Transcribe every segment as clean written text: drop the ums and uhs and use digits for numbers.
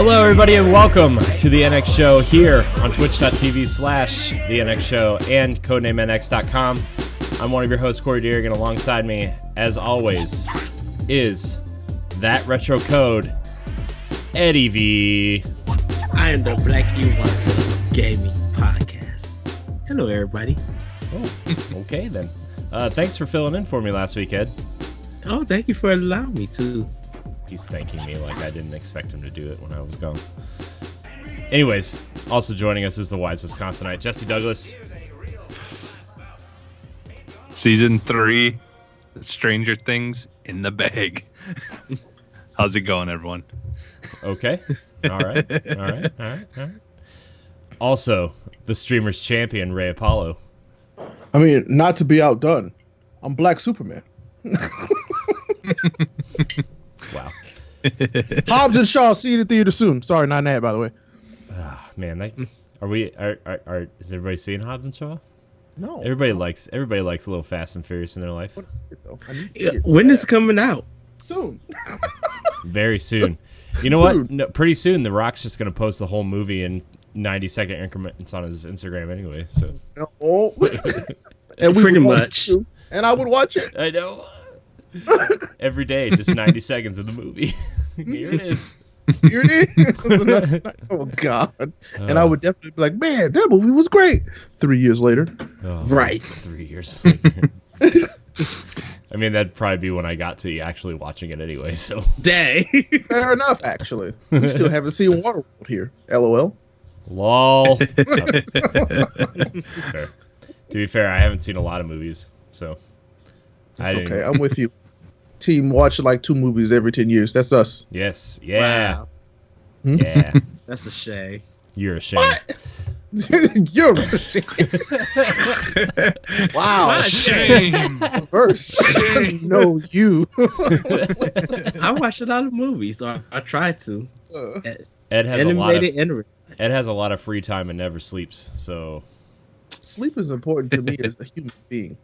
Hello, everybody, and welcome to the NX Show here on twitch.tv/the NX Show and codenamenx.com. I'm one of your hosts, Corey Deering, and alongside me, as always, is that retro code, Eddie V. I am the Black You Want to Gaming Podcast. Hello, everybody. Oh, okay then. Thanks for filling in for me last week, Ed. Oh, thank you for allowing me to. He's thanking me like I didn't expect him to do it when I was gone. Anyways, also joining us is the wise Wisconsinite, Jesse Douglas. Season 3, Stranger Things in the bag. How's it going, everyone? Okay. All right. Also, the streamer's champion, Ray Apollo. I mean, not to be outdone, I'm Black Superman. Wow. Hobbs and Shaw, see you in the theater soon. Sorry, not that, by the way. Man, is everybody seeing Hobbs and Shaw? No. Everybody likes a little Fast and Furious in their life. What is it, though? I need to see it. When is it coming out? Soon. Very soon. You know what? No, pretty soon, The Rock's just going to post the whole movie in 90-second increments on his Instagram anyway. So. Oh. And we Pretty would watch much. it too, and I would watch it. I know. Every day, just 90 seconds of the movie. Here it is. Here it is. Oh, God. And I would definitely be like, man, that movie was great. 3 years later. Oh, Right. 3 years. I mean, that'd probably be when I got to actually watching it anyway, so. Dang. Fair enough, actually. We still haven't seen Waterworld here. LOL. Lol. It's fair. To be fair, I haven't seen a lot of movies, so. It's okay. I'm with you. Team watch like 2 movies every 10 years. That's us. Yes. Yeah. Wow. Yeah. That's a shame. You're ashamed. You're wow. Shame. Reverse. No, you. I watch a lot of movies, or I try to. Ed has Animated and Ed has a lot of free time and never sleeps, so. Sleep is important to me as a human being.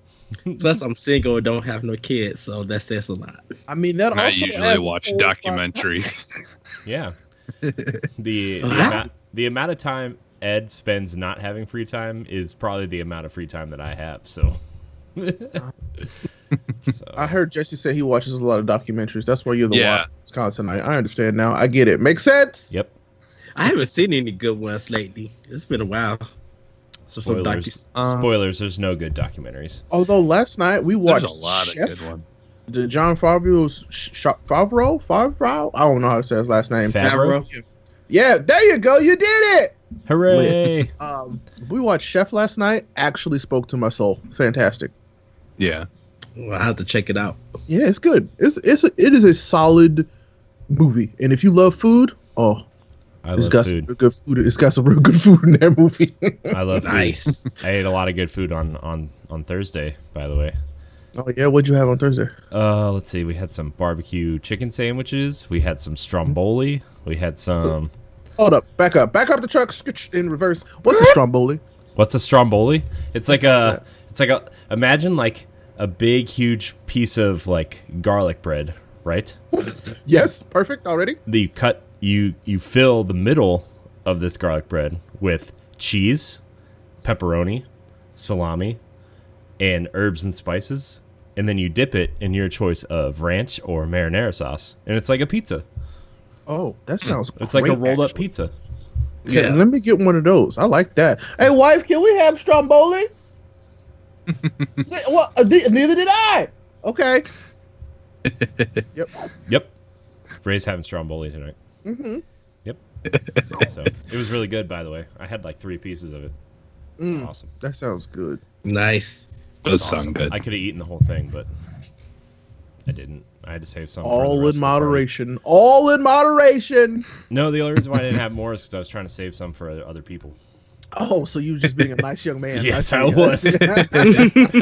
plus I'm single and don't have no kids, so that says a lot. I mean, that I also usually adds watch a whole documentaries. Yeah. The amount of time Ed spends not having free time is probably the amount of free time that I have, so. I heard Jesse say he watches a lot of documentaries. That's why you're the Yeah. one Wisconsinite. I understand now. I get it. Makes sense. Yep. I haven't seen any good ones lately. It's been a while. So some Spoilers, there's no good documentaries. Although last night we watched There's a lot Chef, of good ones. the John Favreau's Favreau. I don't know how to say his last name. Favreau? Yeah, there you go. You did it. Hooray! We watched Chef last night. Actually spoke to my soul. Fantastic. Yeah. Well, I have to check it out. Yeah, it's good. It is a solid movie. And if you love food, it's got some real good food. It's got some real good food in that movie. I love food. Nice. I ate a lot of good food on Thursday, by the way. Oh yeah, what'd you have on Thursday? Let's see. We had some barbecue chicken sandwiches. We had some stromboli. We had some. Hold up, back up the truck in reverse. What's a stromboli? What's a stromboli? It's like a. Imagine like a big, huge piece of like garlic bread, right? Yes, perfect already. You cut. You fill the middle of this garlic bread with cheese, pepperoni, salami, and herbs and spices, and then you dip it in your choice of ranch or marinara sauce, and it's like a pizza. Oh, that sounds It's great, like a rolled up actually. pizza. Yeah, let me get one of those. I like that. Hey, wife, can we have stromboli? Well, neither did I. Okay. Yep. Ray's having stromboli tonight. Mm-hmm. Yep. So it was really good, by the way. I had like 3 pieces of it. Awesome. That sounds good. Nice. Those Awesome. sound good. I could have eaten the whole thing, but I didn't. I had to save some. for the All rest in of the party. moderation. All in moderation. No, the only reason why I didn't have more is because I was trying to save some for other people. Oh, so you just being a nice young man. Yes, see. I was. You would ate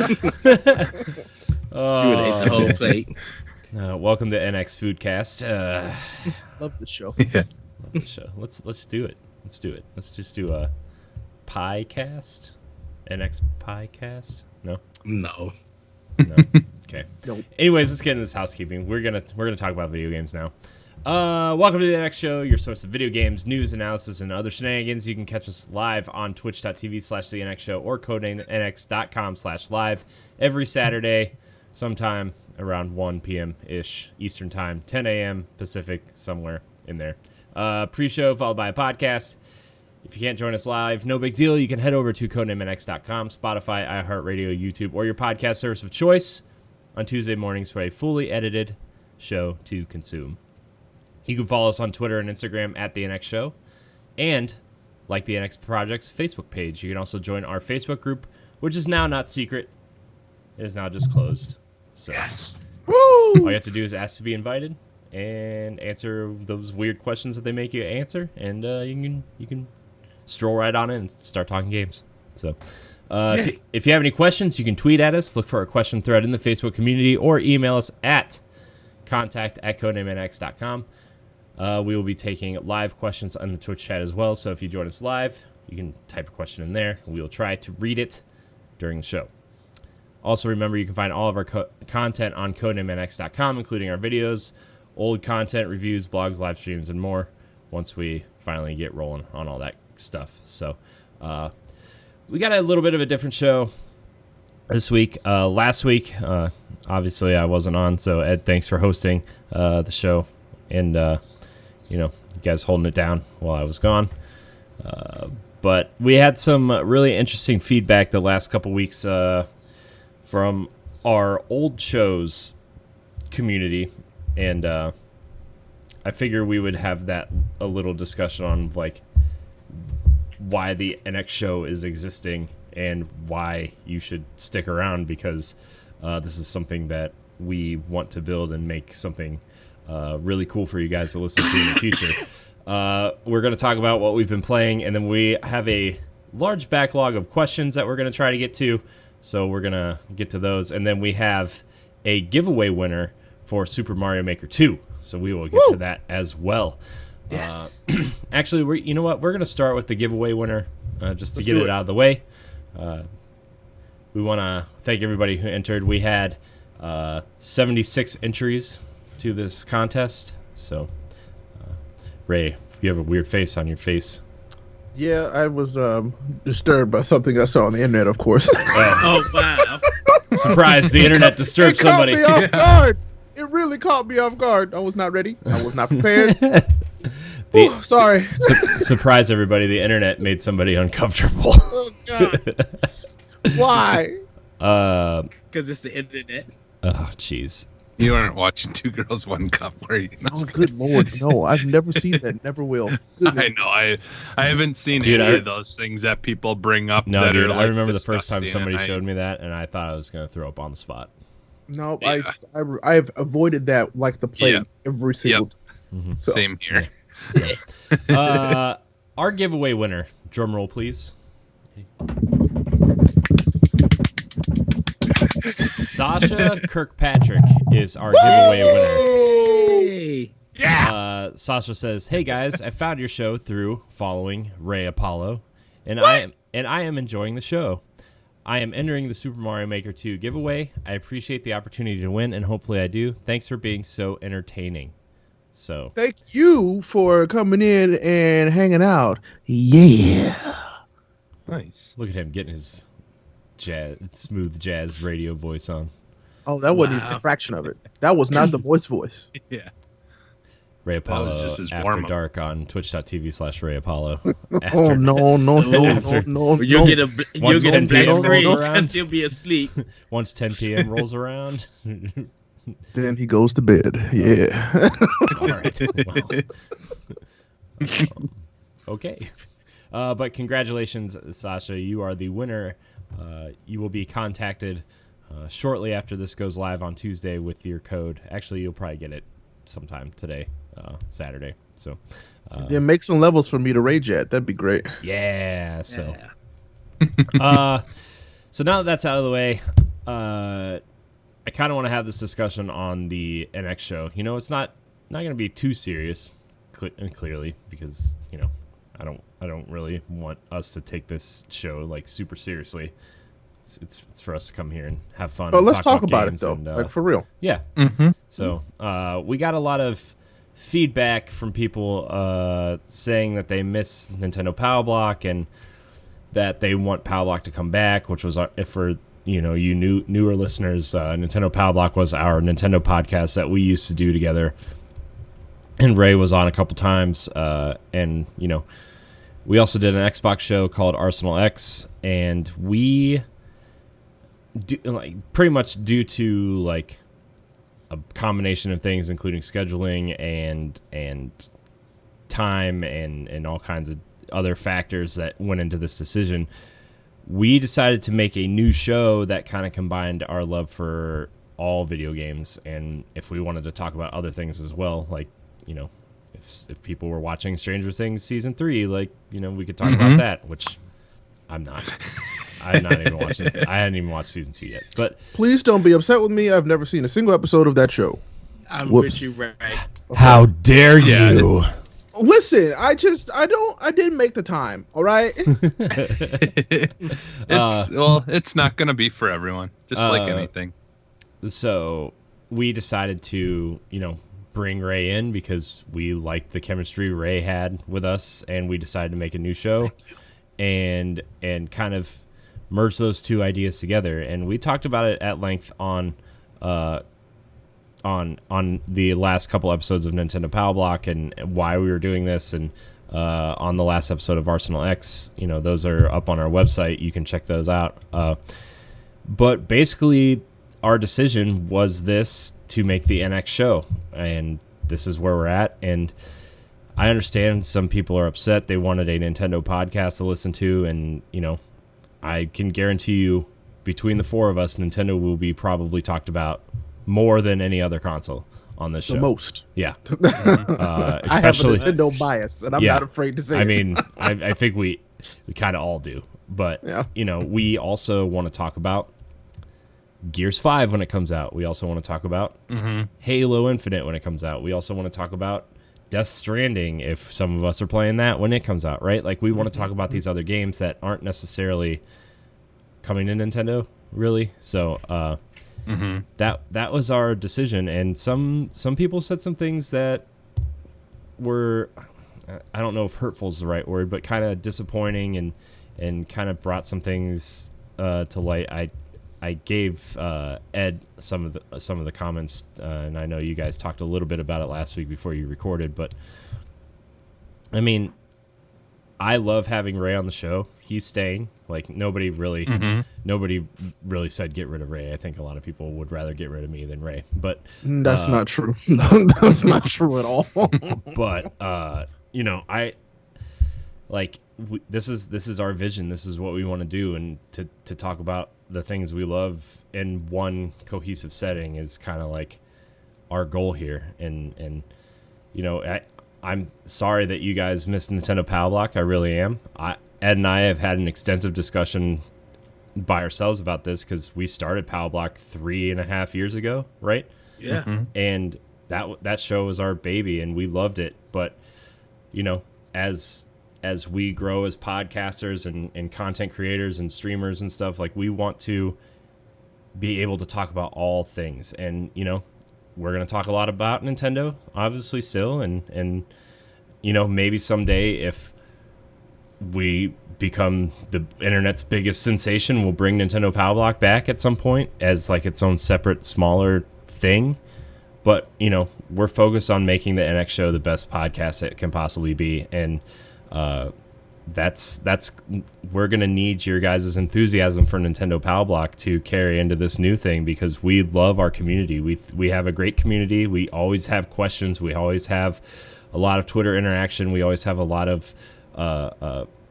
the whole plate. Welcome to NX Foodcast. Love the show. Yeah. Love the show. Let's do it. Let's just do a pie cast. NX pie cast. No. No. Okay. Nope. Anyways, let's get into this housekeeping. We're gonna talk about video games now. Welcome to the NX Show, your source of video games, news, analysis, and other shenanigans. You can catch us live on twitch.tv/the NX Show or codenamnx.com/live every Saturday, sometime around 1 p.m.-ish Eastern Time, 10 a.m. Pacific, somewhere in there. Pre-show followed by a podcast. If you can't join us live, no big deal. You can head over to codenamnx.com, Spotify, iHeartRadio, YouTube, or your podcast service of choice on Tuesday mornings for a fully edited show to consume. You can follow us on Twitter and Instagram at The NX Show, and like the NX Project's Facebook page. You can also join our Facebook group, which is now not secret. It is now just closed. So Yes. Woo! all you have to do is ask to be invited and answer those weird questions that they make you answer, and you can stroll right on in and start talking games. So if you have any questions, you can tweet at us, look for our question thread in the Facebook community, or email us at contact@codenamnx.com. We will be taking live questions on the Twitch chat as well, so if you join us live, you can type a question in there, and we will try to read it during the show. Also, remember, you can find all of our content on codenamnx.com, including our videos, old content, reviews, blogs, live streams, and more, once we finally get rolling on all that stuff. So we got a little bit of a different show this week. Last week, obviously I wasn't on, so Ed, thanks for hosting the show, and you guys holding it down while I was gone. But we had some really interesting feedback the last couple weeks from our old shows community, and I figure we would have that a little discussion on like why the NX Show is existing and why you should stick around, because this is something that we want to build and make something really cool for you guys to listen to in the future. We're going to talk about what we've been playing, and then we have a large backlog of questions that we're going to try to get to, so we're going to get to those. And then we have a giveaway winner for Super Mario Maker 2, so we will get to that as well. Yes. Actually, we're going to start with the giveaway winner just to get it out of the way. We want to thank everybody who entered. We had 76 entries to this contest. So, Ray, you have a weird face on your face. Yeah, I was disturbed by something I saw on the internet, of course. Oh, wow. Surprise, the internet disturbed somebody. It caught me off guard. It really caught me off guard. I was not ready. I was not prepared. Sorry. Surprise, everybody. The internet made somebody uncomfortable. Oh, God. Why? Because it's the internet. Oh, jeez. You aren't watching Two Girls, One Cup, were you? Oh, good Lord. No, I've never seen that. Never will. I know. I haven't seen any of those things that people bring up. No, that dude, are, I like, remember the first time disgusting, somebody and showed me that, and I thought I was going to throw up on the spot. No, Yeah. I've avoided that like the plague every single time. So, Same here. Our giveaway winner, drum roll please. Sasha Kirkpatrick is our giveaway winner. Hey. Sasha says, "Hey guys, I found your show through following Ray Apollo, and I am enjoying the show. I am entering the Super Mario Maker 2 giveaway. I appreciate the opportunity to win, and hopefully I do. Thanks for being so entertaining." So thank you for coming in and hanging out. Yeah. Nice. look at him getting his smooth jazz radio voice on. Oh, that wasn't even a fraction of it. That was not the voice. Yeah. Ray Apollo was just his After warm-up. Dark on twitch.tv/Ray Apollo. Oh, no. You'll get a Once 10 black p.m. screen rolls around. because you'll be asleep. Once 10 p.m. rolls around. Then he goes to bed. Yeah. All right. Well, okay. But congratulations, Sasha. You are the winner. You will be contacted shortly after this goes live on Tuesday with your code. Actually, you'll probably get it sometime today, Saturday. So, Yeah, make some levels for me to rage at. That'd be great. yeah. So, Yeah. so now that that's out of the way, I kind of want to have this discussion on the NX show. You know, it's not going to be too serious, clearly, because I don't really want us to take this show like super seriously. It's for us to come here and have fun. But and let's talk about it games though, and, like for real. yeah. Mm-hmm. So we got a lot of feedback from people saying that they miss Nintendo Power Block and that they want Power Block to come back, which was for newer listeners, Nintendo Power Block was our Nintendo podcast that we used to do together, and Ray was on a couple times, and we also did an Xbox show called Arsenal X, and we pretty much due to a combination of things, including scheduling and time and all kinds of other factors that went into this decision, we decided to make a new show that kind of combined our love for all video games, and if we wanted to talk about other things as well, if people were watching Stranger Things season 3, we could talk about that, which I'm not. I hadn't even watched season 2 yet. But please don't be upset with me. I've never seen a single episode of that show. I'm with you, right? Okay. How dare you? Listen, I didn't make the time. All right. It's not gonna be for everyone, just like anything. So we decided to, bring Ray in because we liked the chemistry Ray had with us, and we decided to make a new show and kind of merge those two ideas together. And we talked about it at length on the last couple episodes of Nintendo Power Block and why we were doing this, and on the last episode of Arsenal X, those are up on our website. You can check those out. But basically, our decision was this to make the NX show, and this is where we're at. And I understand some people are upset. They wanted a Nintendo podcast to listen to, and I can guarantee you, between the four of us, Nintendo will be probably talked about more than any other console on this show. The most. Yeah. I have a Nintendo bias, and I'm not afraid to say it. I mean, I think we kind of all do. But, we also want to talk about Gears 5 when it comes out. We also want to talk about Halo Infinite when it comes out. We also want to talk about Death Stranding if some of us are playing that when it comes out, right? We want to talk about these other games that aren't necessarily coming to Nintendo, really. So that was our decision, and some people said some things that were, I don't know if hurtful is the right word, but kind of disappointing and kind of brought some things to light. I gave Ed some of the comments, and I know you guys talked a little bit about it last week before you recorded, but I mean, I love having Ray on the show. He's staying. Nobody really said get rid of Ray. I think a lot of people would rather get rid of me than Ray, but that's not true. That's not true at all. But this is our vision. This is what we want to do, and to talk about the things we love in one cohesive setting is kind of our goal here. And I'm sorry that you guys missed Nintendo Power Block. I really am. Ed and I have had an extensive discussion by ourselves about this because we started Power Block 3.5 years ago, right? Yeah. And that show was our baby, and we loved it. But as we grow as podcasters and content creators and streamers and stuff, we want to be able to talk about all things. And, we're going to talk a lot about Nintendo, obviously, still. And maybe someday if we become the internet's biggest sensation, we'll bring Nintendo Power Block back at some point as its own separate, smaller thing. But, we're focused on making the NX show the best podcast it can possibly be. And, we're gonna need your guys' enthusiasm for Nintendo Power Block to carry into this new thing, because we love our community. We have a great community. We always have questions. We always have a lot of Twitter interaction. We always have a lot of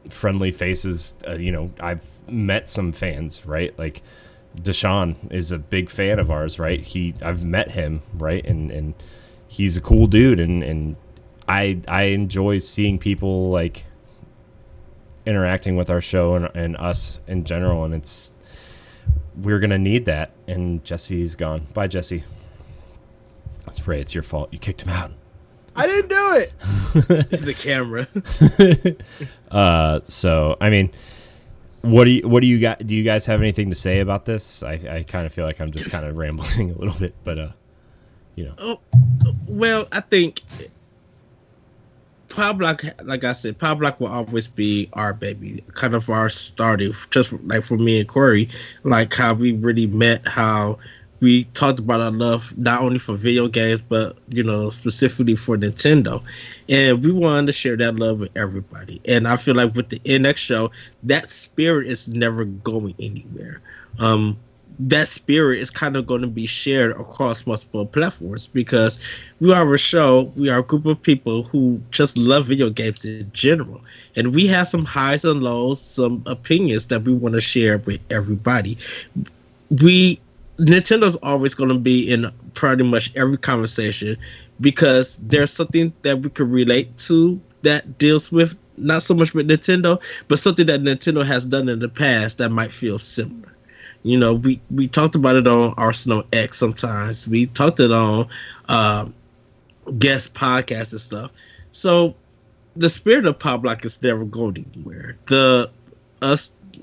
friendly faces. I've met some fans, right? Deshaun is a big fan of ours, right? I've met him, right? And he's a cool dude, and I enjoy seeing people interacting with our show and us in general, and we're gonna need that. And Jesse's gone. Bye, Jesse. Ray, it's your fault. You kicked him out. I didn't do it. It's the camera. So I mean, what do you got? Do you guys have anything to say about this? I kind of feel like I'm just kind of rambling a little bit, but Well, I think Power Block, like I said, Power Block will always be our baby, kind of our starting. Just like for me and Corey, like how we really met, how we talked about our love not only for video games, but specifically for Nintendo, and we wanted to share that love with everybody. And I feel like with the NX show, that spirit is never going anywhere. That spirit is kind of going to be shared across multiple platforms because we are a group of people who just love video games in general, and we have some highs and lows, some opinions that we want to share with everybody. Nintendo's always going to be in pretty much every conversation because there's something that we can relate to that deals with not so much with Nintendo, but something that Nintendo has done in the past that might feel similar. We talked about it on Arsenal X sometimes. We talked it on guest podcasts and stuff. So the spirit of Pop Block is never going anywhere.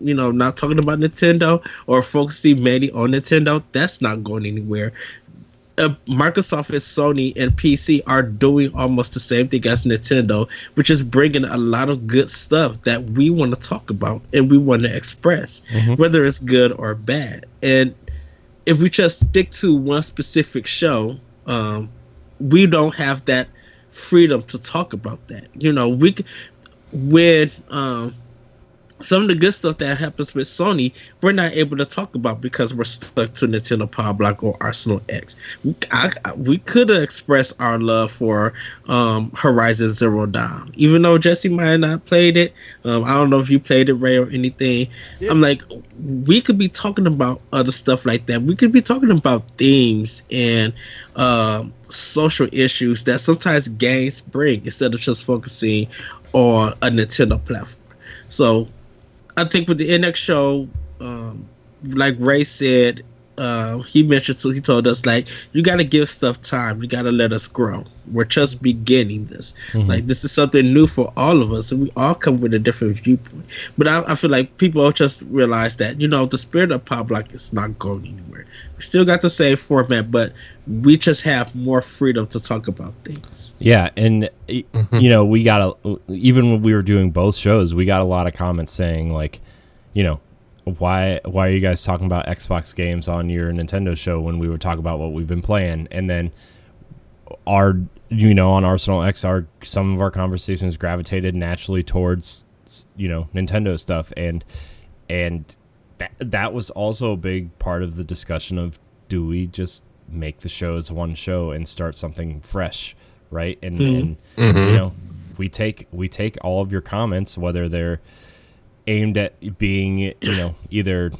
Not talking about Nintendo or focusing mainly on Nintendo, that's not going anywhere. Microsoft and Sony and PC are doing almost the same thing as Nintendo, which is bringing a lot of good stuff that we want to talk about and we want to express, whether it's good or bad. And if we just stick to one specific show, we don't have that freedom to talk about that. Some of the good stuff that happens with Sony, we're not able to talk about because we're stuck to Nintendo Power Block or Arsenal X. We could have expressed our love for Horizon Zero Dawn, even though Jesse might have not played it. I don't know if you played it, Ray, or anything. Yeah. I'm like, we could be talking about other stuff like that. We could be talking about themes and social issues that sometimes games bring instead of just focusing on a Nintendo platform. So I think with the NX show, like Ray said, he told us, like, you got to give stuff time. You got to let us grow. We're just beginning this. Like, this is something new for all of us, and we all come with a different viewpoint. But I feel like people just realize that, the spirit of Pop Block is not going anywhere. We still got the same format, but we just have more freedom to talk about things. Yeah, and, we got even when we were doing both shows, we got a lot of comments saying, like, why are you guys talking about Xbox games on your Nintendo show when we would talk about what we've been playing? And then on Arsenal X, some of our conversations gravitated naturally towards Nintendo stuff, and that was also a big part of the discussion of, do we just make the show as one show and start something fresh, right? And we take all of your comments, whether they're aimed at being either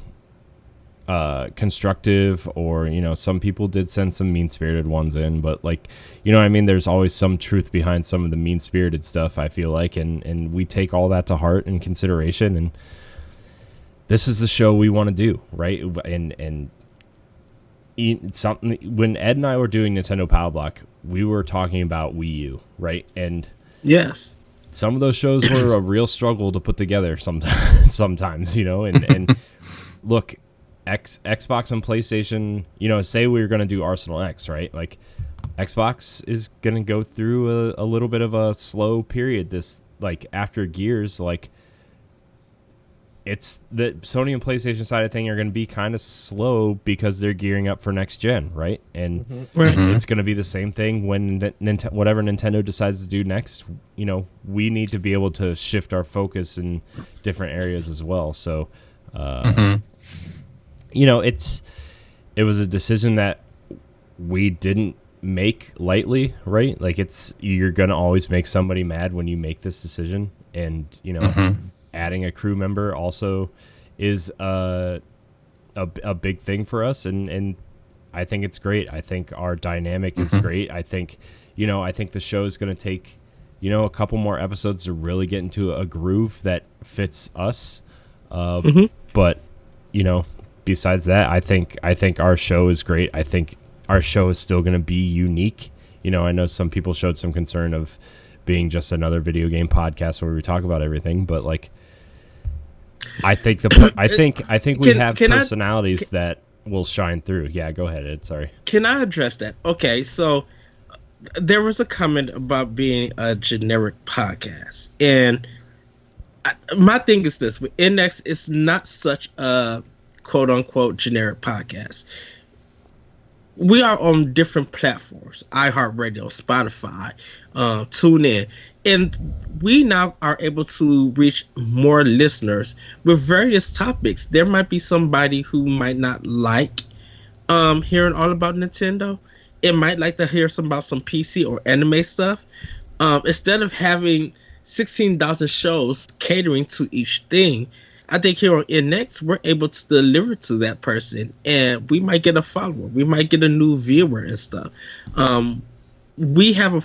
constructive or some people did send some mean-spirited ones in, but there's always some truth behind some of the mean-spirited stuff, I feel like, and we take all that to heart and consideration, and this is the show we want to do, right? And something, when Ed and I were doing Nintendo Power Block, we were talking about Wii U, right? And yes, some of those shows were a real struggle to put together sometimes, and look, Xbox and PlayStation, say we were going to do Arsenal X, right? Like, Xbox is going to go through a little bit of a slow period after Gears, it's the Sony and PlayStation side of thing are going to be kind of slow because they're gearing up for next gen, right? And it's going to be the same thing when whatever Nintendo decides to do next. We need to be able to shift our focus in different areas as well. So, it was a decision that we didn't make lightly, right? Like, you're going to always make somebody mad when you make this decision, and adding a crew member also is a big thing for us, and I think it's great. I think our dynamic is great. I think the show is going to take a couple more episodes to really get into a groove that fits us. But besides that, I think our show is great. I think our show is still going to be unique. I know some people showed some concern of being just another video game podcast where we talk about everything, but I think we have personalities that will shine through. Yeah, go ahead, Ed. Sorry. Can I address that? Okay, so there was a comment about being a generic podcast, and my thing is this: with Index, it's not such a quote unquote generic podcast. We are on different platforms: iHeartRadio, Spotify, TuneIn, and we now are able to reach more listeners with various topics. There might be somebody who might not like hearing all about Nintendo. It might like to hear about some PC or anime stuff. Instead of having 16,000 shows catering to each thing, I think here on NX, we're able to deliver to that person, and we might get a follower. We might get a new viewer and stuff. We have a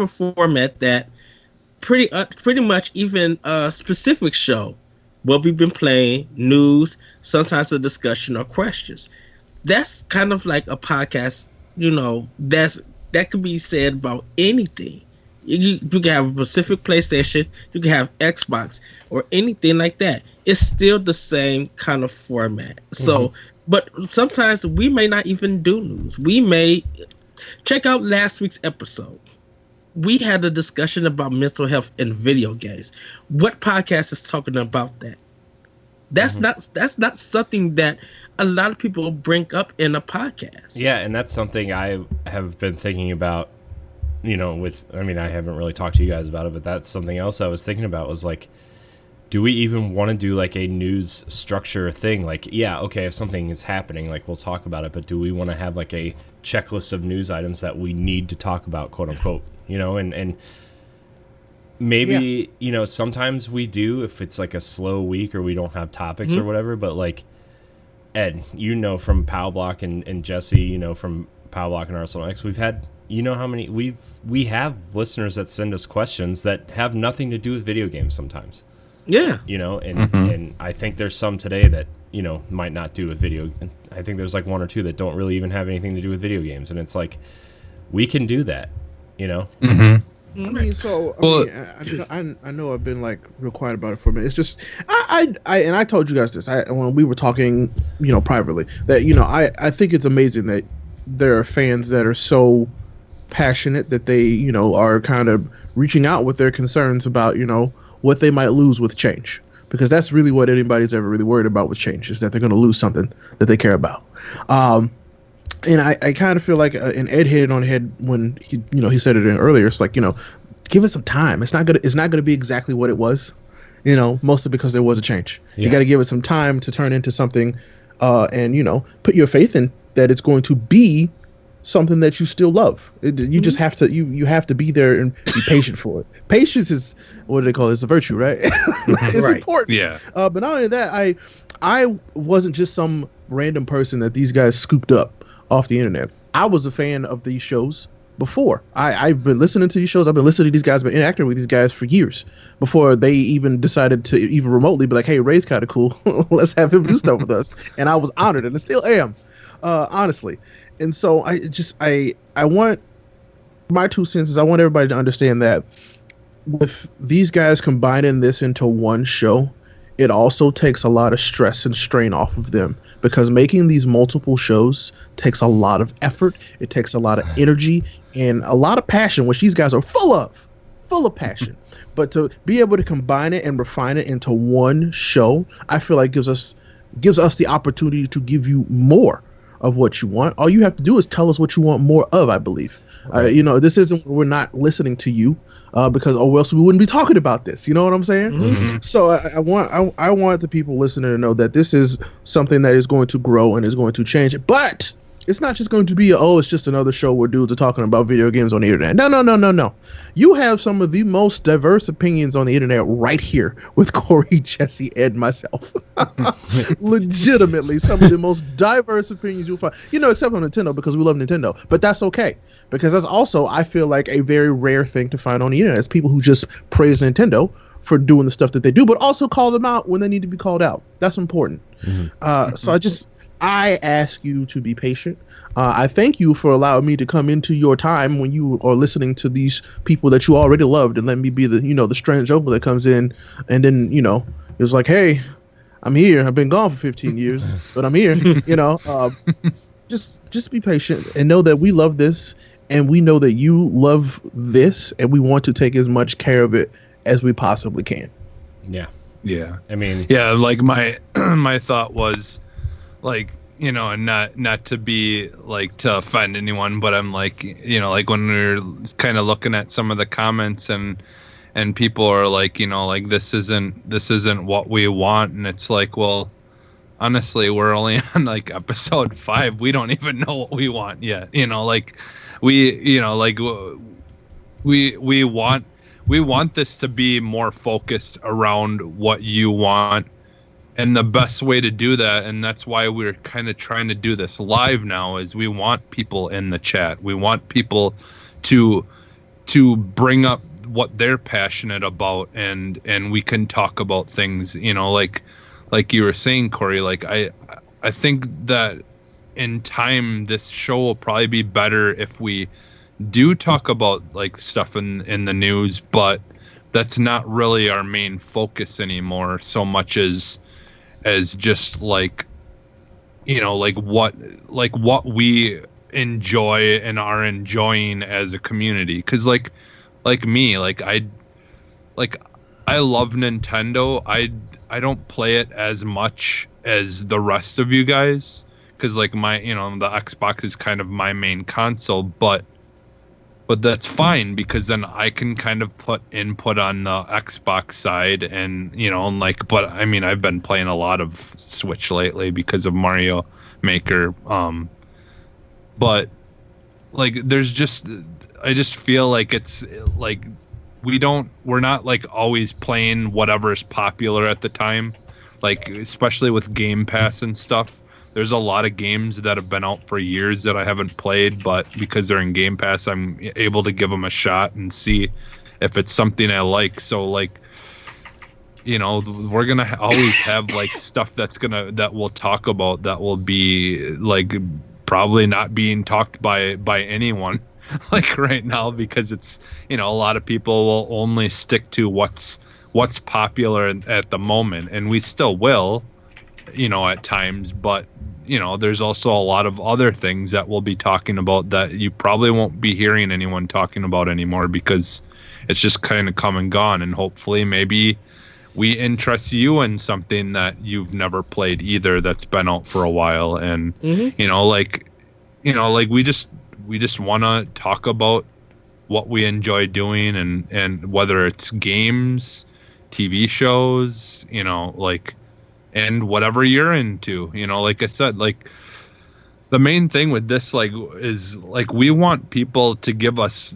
format that pretty much even a specific show, what we've been playing, news, sometimes a discussion or questions. That's kind of like a podcast, that could be said about anything. You can have a Pacific PlayStation, you can have Xbox, or anything like that. It's still the same kind of format. So, but sometimes we may not even do news. We may check out last week's episode. We had a discussion about mental health in video games. What podcast is talking about that? That's not something that a lot of people bring up in a podcast. Yeah, and that's something I have been thinking about. I haven't really talked to you guys about it, but that's something else I was thinking about was like, do we even want to do like a news structure thing? Like, yeah, okay, if something is happening, like we'll talk about it, but do we want to have like a checklist of news items that we need to talk about, quote unquote, and maybe, sometimes we do if it's like a slow week or we don't have topics or whatever, but like Ed, from Pow Block and Jesse, from Pow Block and Arsenal X, we've had, how many we have listeners that send us questions that have nothing to do with video games sometimes. Yeah. And I think there's some today that, might not do with video. I think there's like one or two that don't really even have anything to do with video games. And it's like, we can do that, I know I've been like real quiet about it for a minute. It's just, I told you guys this, when we were talking, privately, that, I think it's amazing that there are fans that are so passionate that they are kind of reaching out with their concerns about what they might lose with change, because that's really what anybody's ever really worried about with change, is that they're going to lose something that they care about. And I kind of feel like an Ed hit it on the head when he said it in earlier. It's like, give it some time. It's not gonna be exactly what it was, mostly because there was a change. Yeah. You got to give it some time to turn into something, and put your faith in that it's going to be something that you still love. You just have to you have to be there and be patient for it. Patience is, what do they call it? It's a virtue, right? It's right. Important. Yeah. But not only that, I wasn't just some random person that these guys scooped up off the internet. I was a fan of these shows before. I've been listening to these shows. I've been listening to these guys, been interacting with these guys for years before they even decided to even remotely be like, hey, Ray's kind of cool. Let's have him do stuff with us. And I was honored, and I still am, honestly. And so I want my 2 cents is I want everybody to understand that with these guys combining this into one show, it also takes a lot of stress and strain off of them, because making these multiple shows takes a lot of effort. It takes a lot of energy and a lot of passion, which these guys are full of passion. But to be able to combine it and refine it into one show, I feel like gives us the opportunity to give you more of what you want. All you have to do is tell us what you want more of, I believe. Right. This isn't, we're not listening to you because else we wouldn't be talking about this. You know what I'm saying? Mm-hmm. So I want the people listening to know that this is something that is going to grow and is going to change. But it's not just going to be it's just another show where dudes are talking about video games on the internet. No. You have some of the most diverse opinions on the internet right here with Corey, Jesse, Ed, myself. Legitimately, some of the most diverse opinions you'll find. Except on Nintendo, because we love Nintendo. But that's okay, because that's also, I feel like, a very rare thing to find on the internet. It's people who just praise Nintendo for doing the stuff that they do, but also call them out when they need to be called out. That's important. Mm-hmm. So I ask you to be patient. I thank you for allowing me to come into your time when you are listening to these people that you already loved, and let me be the the strange uncle that comes in and then it was like, hey, I'm here. I've been gone for 15 years, but I'm here. Just be patient and know that we love this, and we know that you love this, and we want to take as much care of it as we possibly can. Yeah. Yeah. I mean, yeah, like my my thought was like, you know, and not to be like to offend anyone, but I'm like, you know, like when we're kind of looking at some of the comments and people are like, you know, like this isn't what we want, and it's like, well, honestly, we're only on like episode 5. We don't even know what we want yet. You know, like we want this to be more focused around what you want. And the best way to do that, and that's why we're kind of trying to do this live now, is we want people in the chat. We want people to bring up what they're passionate about, and we can talk about things, you know, like you were saying, Corey, like I think that in time this show will probably be better if we do talk about like stuff in the news, but that's not really our main focus anymore so much as just like, you know, like what we enjoy and are enjoying as a community. Because like me, like I love Nintendo. I don't play it as much as the rest of you guys, because like my, you know, the Xbox is kind of my main console, but that's fine, because then I can kind of put input on the Xbox side, and, you know, and like, but I mean, I've been playing a lot of Switch lately because of Mario Maker. But like, I just feel like it's like, we're not like always playing whatever is popular at the time, like especially with Game Pass and stuff. There's a lot of games that have been out for years that I haven't played, but because they're in Game Pass, I'm able to give them a shot and see if it's something I like. So like, you know, we're gonna always have like stuff that we'll talk about that will be like probably not being talked by anyone like right now, because it's, you know, a lot of people will only stick to what's popular at the moment, and we still will, you know, at times, but, you know, there's also a lot of other things that we'll be talking about that you probably won't be hearing anyone talking about anymore, because it's just kind of come and gone. And hopefully maybe we interest you in something that you've never played either, that's been out for a while. And you know, like we just want to talk about what we enjoy doing, and whether it's games, TV shows, you know, like, and whatever you're into, you know, like I said, like the main thing with this, like, is like, we want people to give us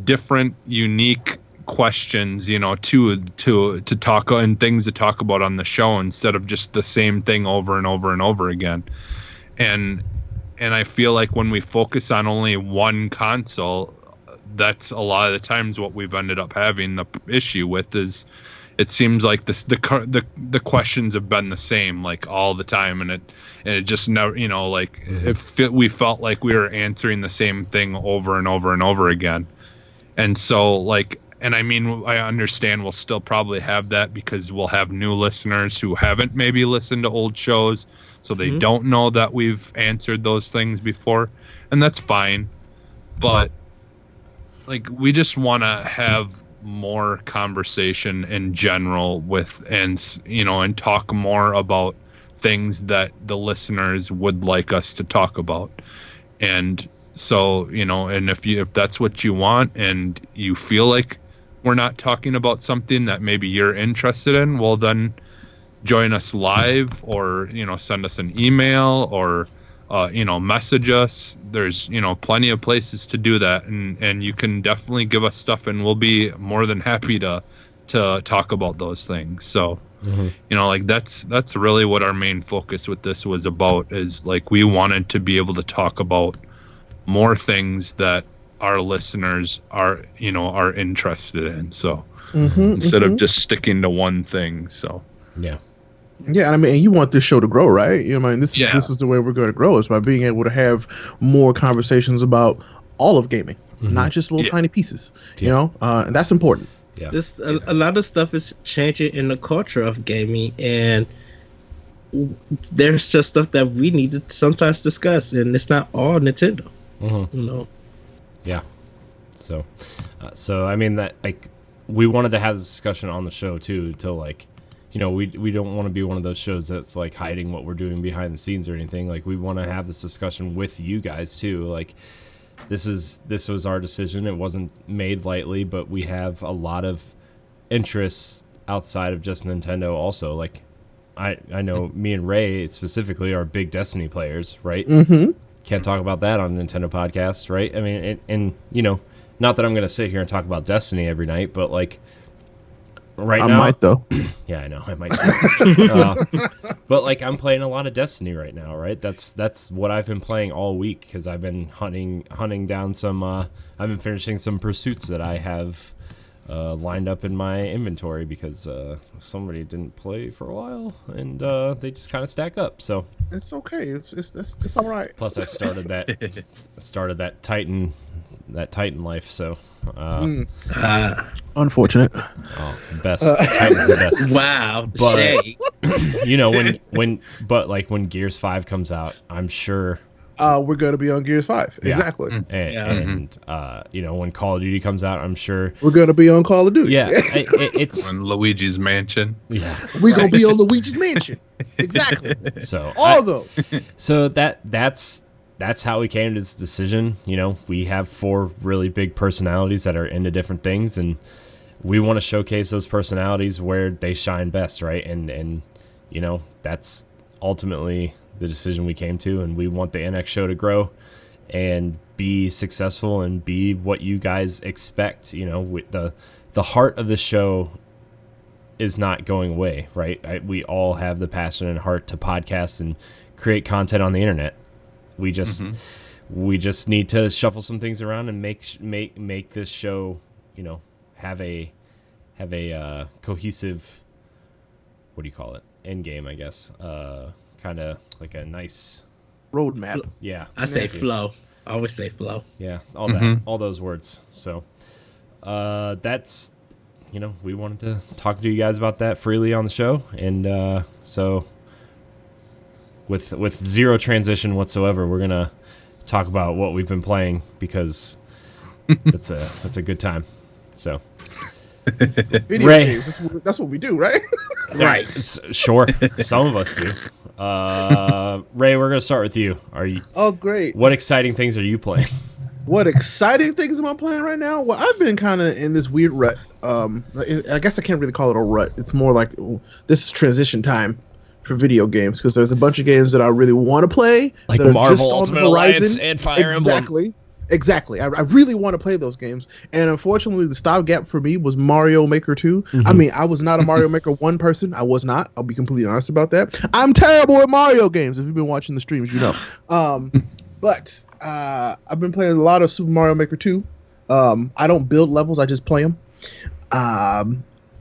different, unique questions, you know, to talk, and things to talk about on the show, instead of just the same thing over and over and over again. And I feel like when we focus on only one console, that's a lot of the times what we've ended up having the issue with, is it seems like the questions have been the same like all the time, and it just never, you know, like we felt like we were answering the same thing over and over and over again. And so like, and I mean, I understand we'll still probably have that, because we'll have new listeners who haven't maybe listened to old shows, so they don't know that we've answered those things before, and that's fine. But like, we just want to have more conversation in general with, and, you know, and talk more about things that the listeners would like us to talk about. And so, you know, and if that's what you want, and you feel like we're not talking about something that maybe you're interested in, well, then join us live, or, you know, send us an email, or you know, message us. There's, you know, plenty of places to do that, and you can definitely give us stuff, and we'll be more than happy to talk about those things. So you know, like, that's really what our main focus with this was about, is like, we wanted to be able to talk about more things that our listeners are, you know, are interested in. So instead of just sticking to one thing. So yeah, I mean, and you want this show to grow, right? You know, I mean, this is the way we're going to grow, is by being able to have more conversations about all of gaming, not just little tiny pieces. You know, and that's important. Yeah, a lot of stuff is changing in the culture of gaming, and there's just stuff that we need to sometimes discuss, and it's not all Nintendo. You know. Yeah. So I mean that like we wanted to have this discussion on the show too, to like, you know, we don't want to be one of those shows that's like hiding what we're doing behind the scenes or anything. Like we want to have this discussion with you guys too. Like this was our decision. It wasn't made lightly, but we have a lot of interests outside of just Nintendo also. Like I know me and Ray specifically are big Destiny players, right? Mm-hmm. Can't talk about that on a Nintendo podcast, right? I mean, and you know, not that I'm going to sit here and talk about Destiny every night, but like right now. I might though. Yeah, I know. I might too. But like I'm playing a lot of Destiny right now, right? That's what I've been playing all week because I've been hunting down some I've been finishing some pursuits that I have lined up in my inventory because somebody didn't play for a while and they just kind of stack up. So It's okay. It's all right. plus I started that Titan life, so Unfortunate. oh, best. Titan's the best. Wow, But- Shay. You know, when Gears 5 comes out, I'm sure We're gonna be on Gears 5. Yeah. Exactly. and you know, when Call of Duty comes out, I'm sure We're gonna be on Call of Duty. it's On Luigi's Mansion. yeah. We're gonna be on Luigi's Mansion. Exactly. So All those. So that's how we came to this decision. You know, we have 4 really big personalities that are into different things, and we want to showcase those personalities where they shine best, right? And you know, that's ultimately the decision we came to, and we want the NX show to grow and be successful and be what you guys expect. You know, with the heart of the show is not going away, right? We all have the passion and heart to podcast and create content on the internet. We just need to shuffle some things around and make this show, you know, have a cohesive, what do you call it? End game, I guess. Kind of like a nice Roadmap. yeah. I say Thank you. flow. I always say flow. Yeah, all those words. So that's, you know, we wanted to talk to you guys about that freely on the show, and so with zero transition whatsoever, we're gonna talk about what we've been playing because that's a good time. So Video Ray. games. That's what we do, right? Right. Sure, some of us do. Ray, we're gonna start with you. Oh, great. What exciting things are you playing? What exciting things am I playing right now? Well, I've been kind of in this weird rut. I guess I can't really call it a rut. It's more like this is transition time for video games because there's a bunch of games that I really want to play, Like that are Marvel just on Ultimate the horizon. Alliance and Fire Emblem. Exactly. I really want to play those games, and unfortunately, the stopgap for me was Mario Maker 2. I mean, I was not a Mario Maker 1 person. I was not. I'll be completely honest about that. I'm terrible at Mario games. If you've been watching the streams, you know. But I've been playing a lot of Super Mario Maker 2. I don't build levels. I just play them.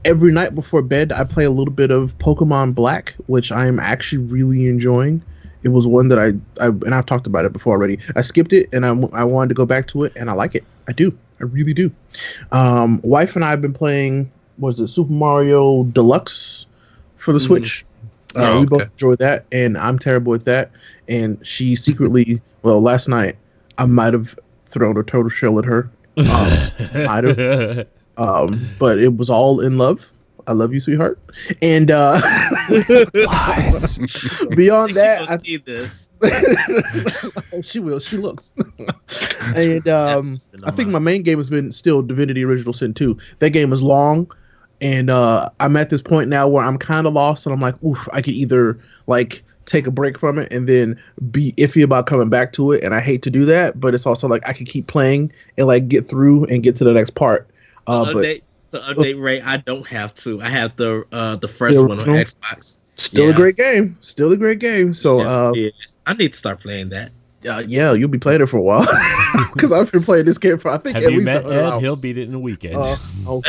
Every night before bed, I play a little bit of Pokemon Black, which I am actually really enjoying. It was one that I and I've talked about it before already. I skipped it, and I wanted to go back to it, and I like it. I do. I really do. Wife and I have been playing, was it Super Mario Deluxe for the Switch? We both enjoyed that, and I'm terrible at that. And she secretly, well, last night, I might have thrown a total shell at her. Might have. But it was all in love. I love you, sweetheart. And Lies. beyond that, I see this. she will. She looks. And I think my main game has been still Divinity Original Sin 2. That game is long, and I'm at this point now where I'm kind of lost, and I'm like, oof, I could either like take a break from it and then be iffy about coming back to it, and I hate to do that, but it's also like I can keep playing and like get through and get to the next part. To update Ray, I don't have to. I have the first one on Xbox. Still a great game. Still a great game. So I need to start playing that. yeah, you'll be playing it for a while because I've been playing this game for I think Have at you least met 100 Ed? hours. He'll beat it in a weekend. Oh,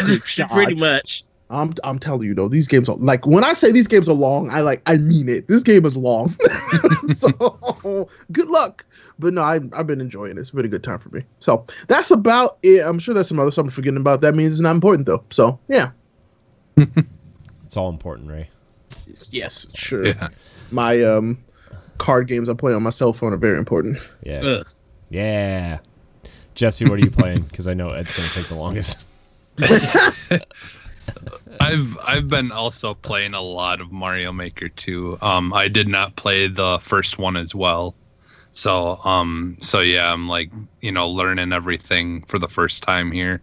Pretty much. I'm telling you though, these games are like when I say these games are long, I mean it. This game is long. So good luck. But no, I've been enjoying it. It's been a good time for me. So that's about it. I'm sure there's some other stuff I'm forgetting about. That means it's not important though. So yeah. It's all important, Ray. Yes, sure. Yeah. My card games I play on my cell phone are very important. Yeah. Ugh. Yeah. Jesse, what are you playing? Because I know Ed's going to take the longest. I've been also playing a lot of Mario Maker 2. I did not play the first one as well. So yeah, I'm like, learning everything for the first time here,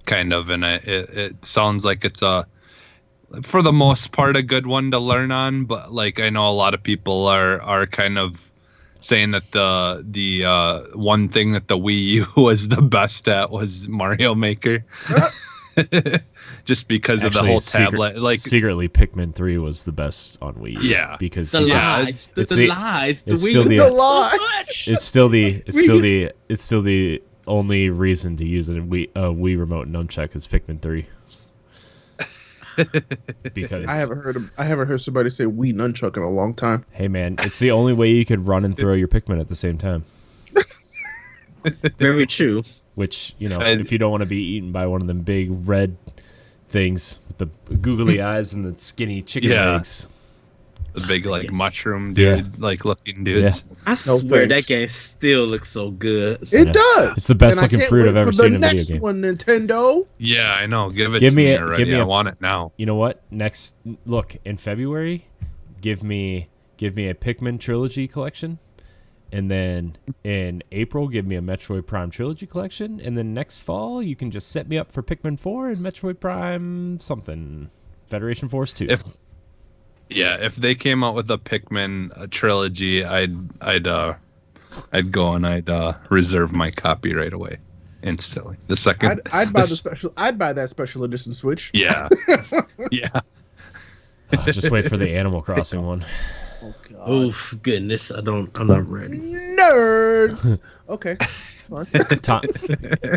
kind of, and it sounds like it's for the most part a good one to learn on, but like I know a lot of people are kind of saying that the one thing that the Wii U was the best at was Mario Maker. Just because of the whole tablet, like secretly Pikmin 3 was the best on Wii U. Yeah, because the lies, the lies, it's still the only reason to use a Wii remote nunchuck is Pikmin 3. Because I haven't heard somebody say Wii nunchuck in a long time. Hey man, it's the only way you could run and throw your Pikmin at the same time. Very true. Which, if you don't want to be eaten by one of them big red things with the googly eyes and the skinny chicken legs. The big, mushroom dude, looking dudes. Yeah. I swear that game still looks so good. It does. It's the best looking fruit I've ever seen in a video game. The next one, Nintendo. Yeah, I know. Give me already. I want it now. You know what? Look, in February, give me a Pikmin trilogy collection. And then in April, give me a Metroid Prime Trilogy collection. And then next fall, you can just set me up for Pikmin 4 and Metroid Prime something. Federation Force 2. If they came out with a Pikmin trilogy, I'd go and I'd reserve my copy right away, instantly. The second I'd buy that special edition Switch. Yeah. Yeah. Just wait for the Animal Crossing one. Oh God. Oof, goodness, I'm not ready. Nerds. Okay.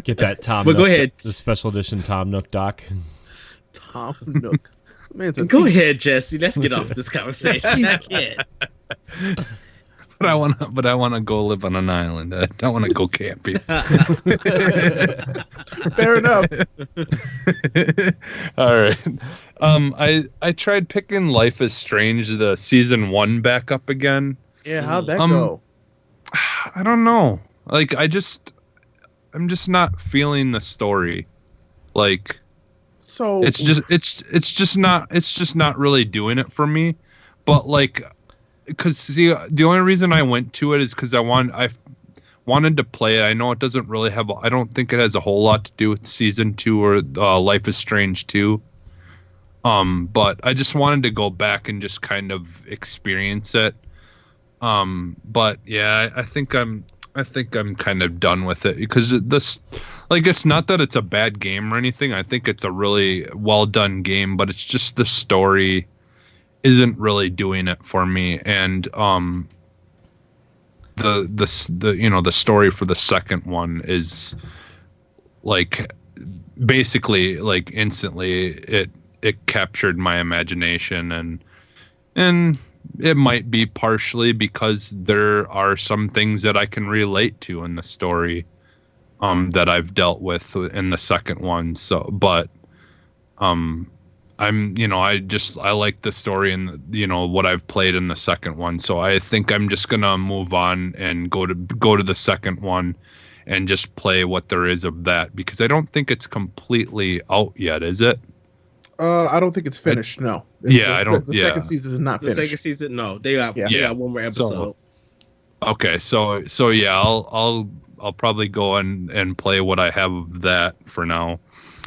Get that Tom. But Nook, go ahead. The special edition Tom Nook doc. Tom Nook. Go ahead, Jesse. Let's get off this conversation. I can't. But I wanna go live on an island. I don't want to go camping. Fair enough. All right. I tried picking Life is Strange, the season 1 back up again. Yeah, how'd that go? I don't know. Like I'm just not feeling the story. Like, so it's just not really doing it for me. But like, because see, the only reason I went to it is because I wanted to play it. I know it doesn't really have. I don't think it has a whole lot to do with season 2 or Life is Strange 2. But I just wanted to go back and just kind of experience it. But yeah, I think I'm kind of done with it because it's not that it's a bad game or anything. I think it's a really well done game, but it's just the story isn't really doing it for me. And the story for the second one is like basically like instantly it captured my imagination, and it might be partially because there are some things that I can relate to in the story that I've dealt with in the second one. So, but I like the story and what I've played in the second one. So I think I'm just gonna move on and go to the second one and just play what there is of that, because I don't think it's completely out yet, is it? I don't think it's finished. No. The second season is not finished. The second season, no. They got one more episode. So yeah, I'll probably go and play what I have of that for now,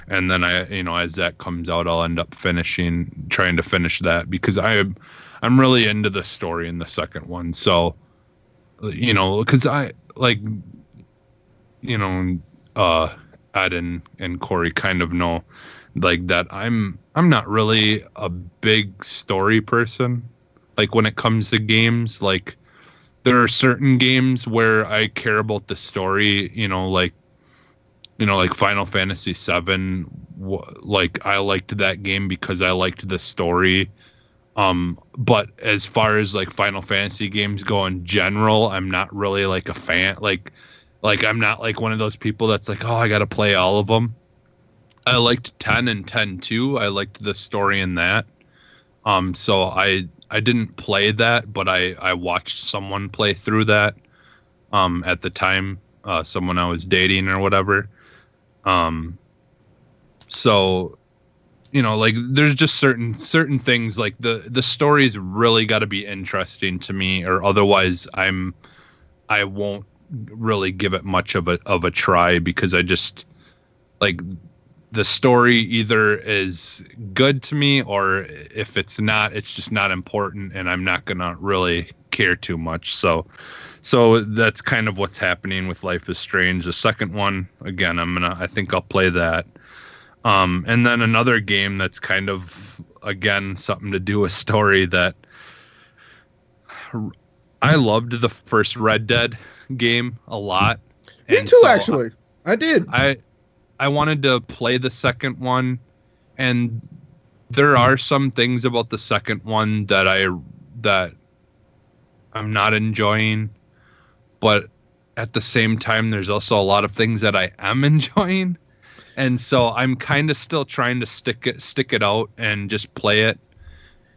and then as that comes out, I'll end up trying to finish that, because I'm really into the story in the second one. So because I like Ed and Corey kind of know like that I'm not really a big story person. Like when it comes to games, like there are certain games where I care about the story, like Final Fantasy VII. Like I liked that game because I liked the story. But as far as like Final Fantasy games go in general, I'm not really like a fan. Like I'm not like one of those people that's like, oh, I got to play all of them. I liked 10 and 10-2. I liked the story in that. So I didn't play that, but I watched someone play through that at the time. someone I was dating or whatever. So, you know, like there's just certain things, like the story's really got to be interesting to me, or otherwise I won't really give it much of a try, because I just like the story either is good to me, or if it's not, it's just not important and I'm not gonna really care too much. So that's kind of what's happening with Life is Strange. The second one, again, I think I'll play that. And then another game that's kind of, again, something to do with story, that I loved the first Red Dead game a lot. Me too, actually. I did. I wanted to play the second one, and there are some things about the second one that I'm not enjoying, but at the same time, there's also a lot of things that I am enjoying. And so I'm kind of still trying to stick it out and just play it.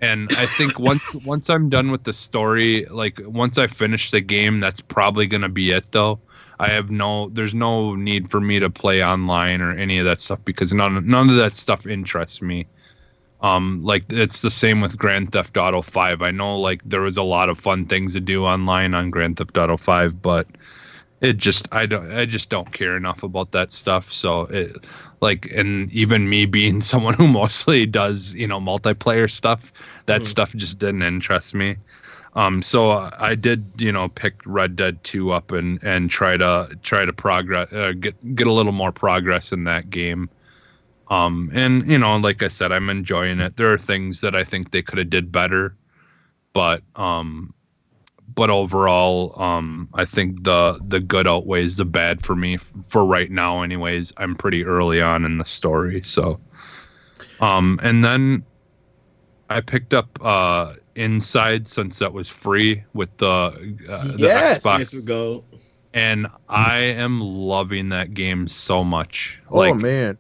And I think once I'm done with the story, like once I finish the game, that's probably going to be it, though. There's no need for me to play online or any of that stuff, because none of that stuff interests me. Like it's the same with Grand Theft Auto 5. I know like there was a lot of fun things to do online on Grand Theft Auto 5, but I just don't care enough about that stuff. So and even me being someone who mostly does, multiplayer stuff, that stuff just didn't interest me. So I did, pick Red Dead 2 up and try to progress, get a little more progress in that game. And like I said, I'm enjoying it. There are things that I think they could have did better, but overall, I think the good outweighs the bad for me for right now. Anyways, I'm pretty early on in the story. So, and then I picked up Inside, since that was free with the Xbox. Go. And I am loving that game so much. Oh man.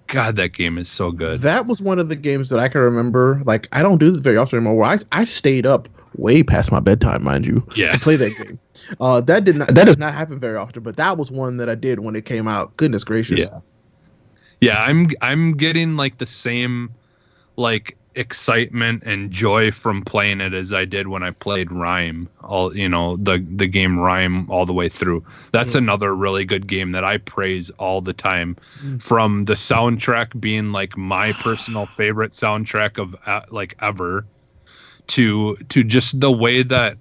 God, that game is so good. That was one of the games that I can remember. Like, I don't do this very often anymore. Where I stayed up way past my bedtime, mind you, to play that game. That does not happen very often, but that was one that I did when it came out. Goodness gracious. Yeah. I'm getting like the same like excitement and joy from playing it as I did when I played Rime, the game Rime all the way through. That's another really good game that I praise all the time, from the soundtrack being like my personal favorite soundtrack of like ever, to just the way that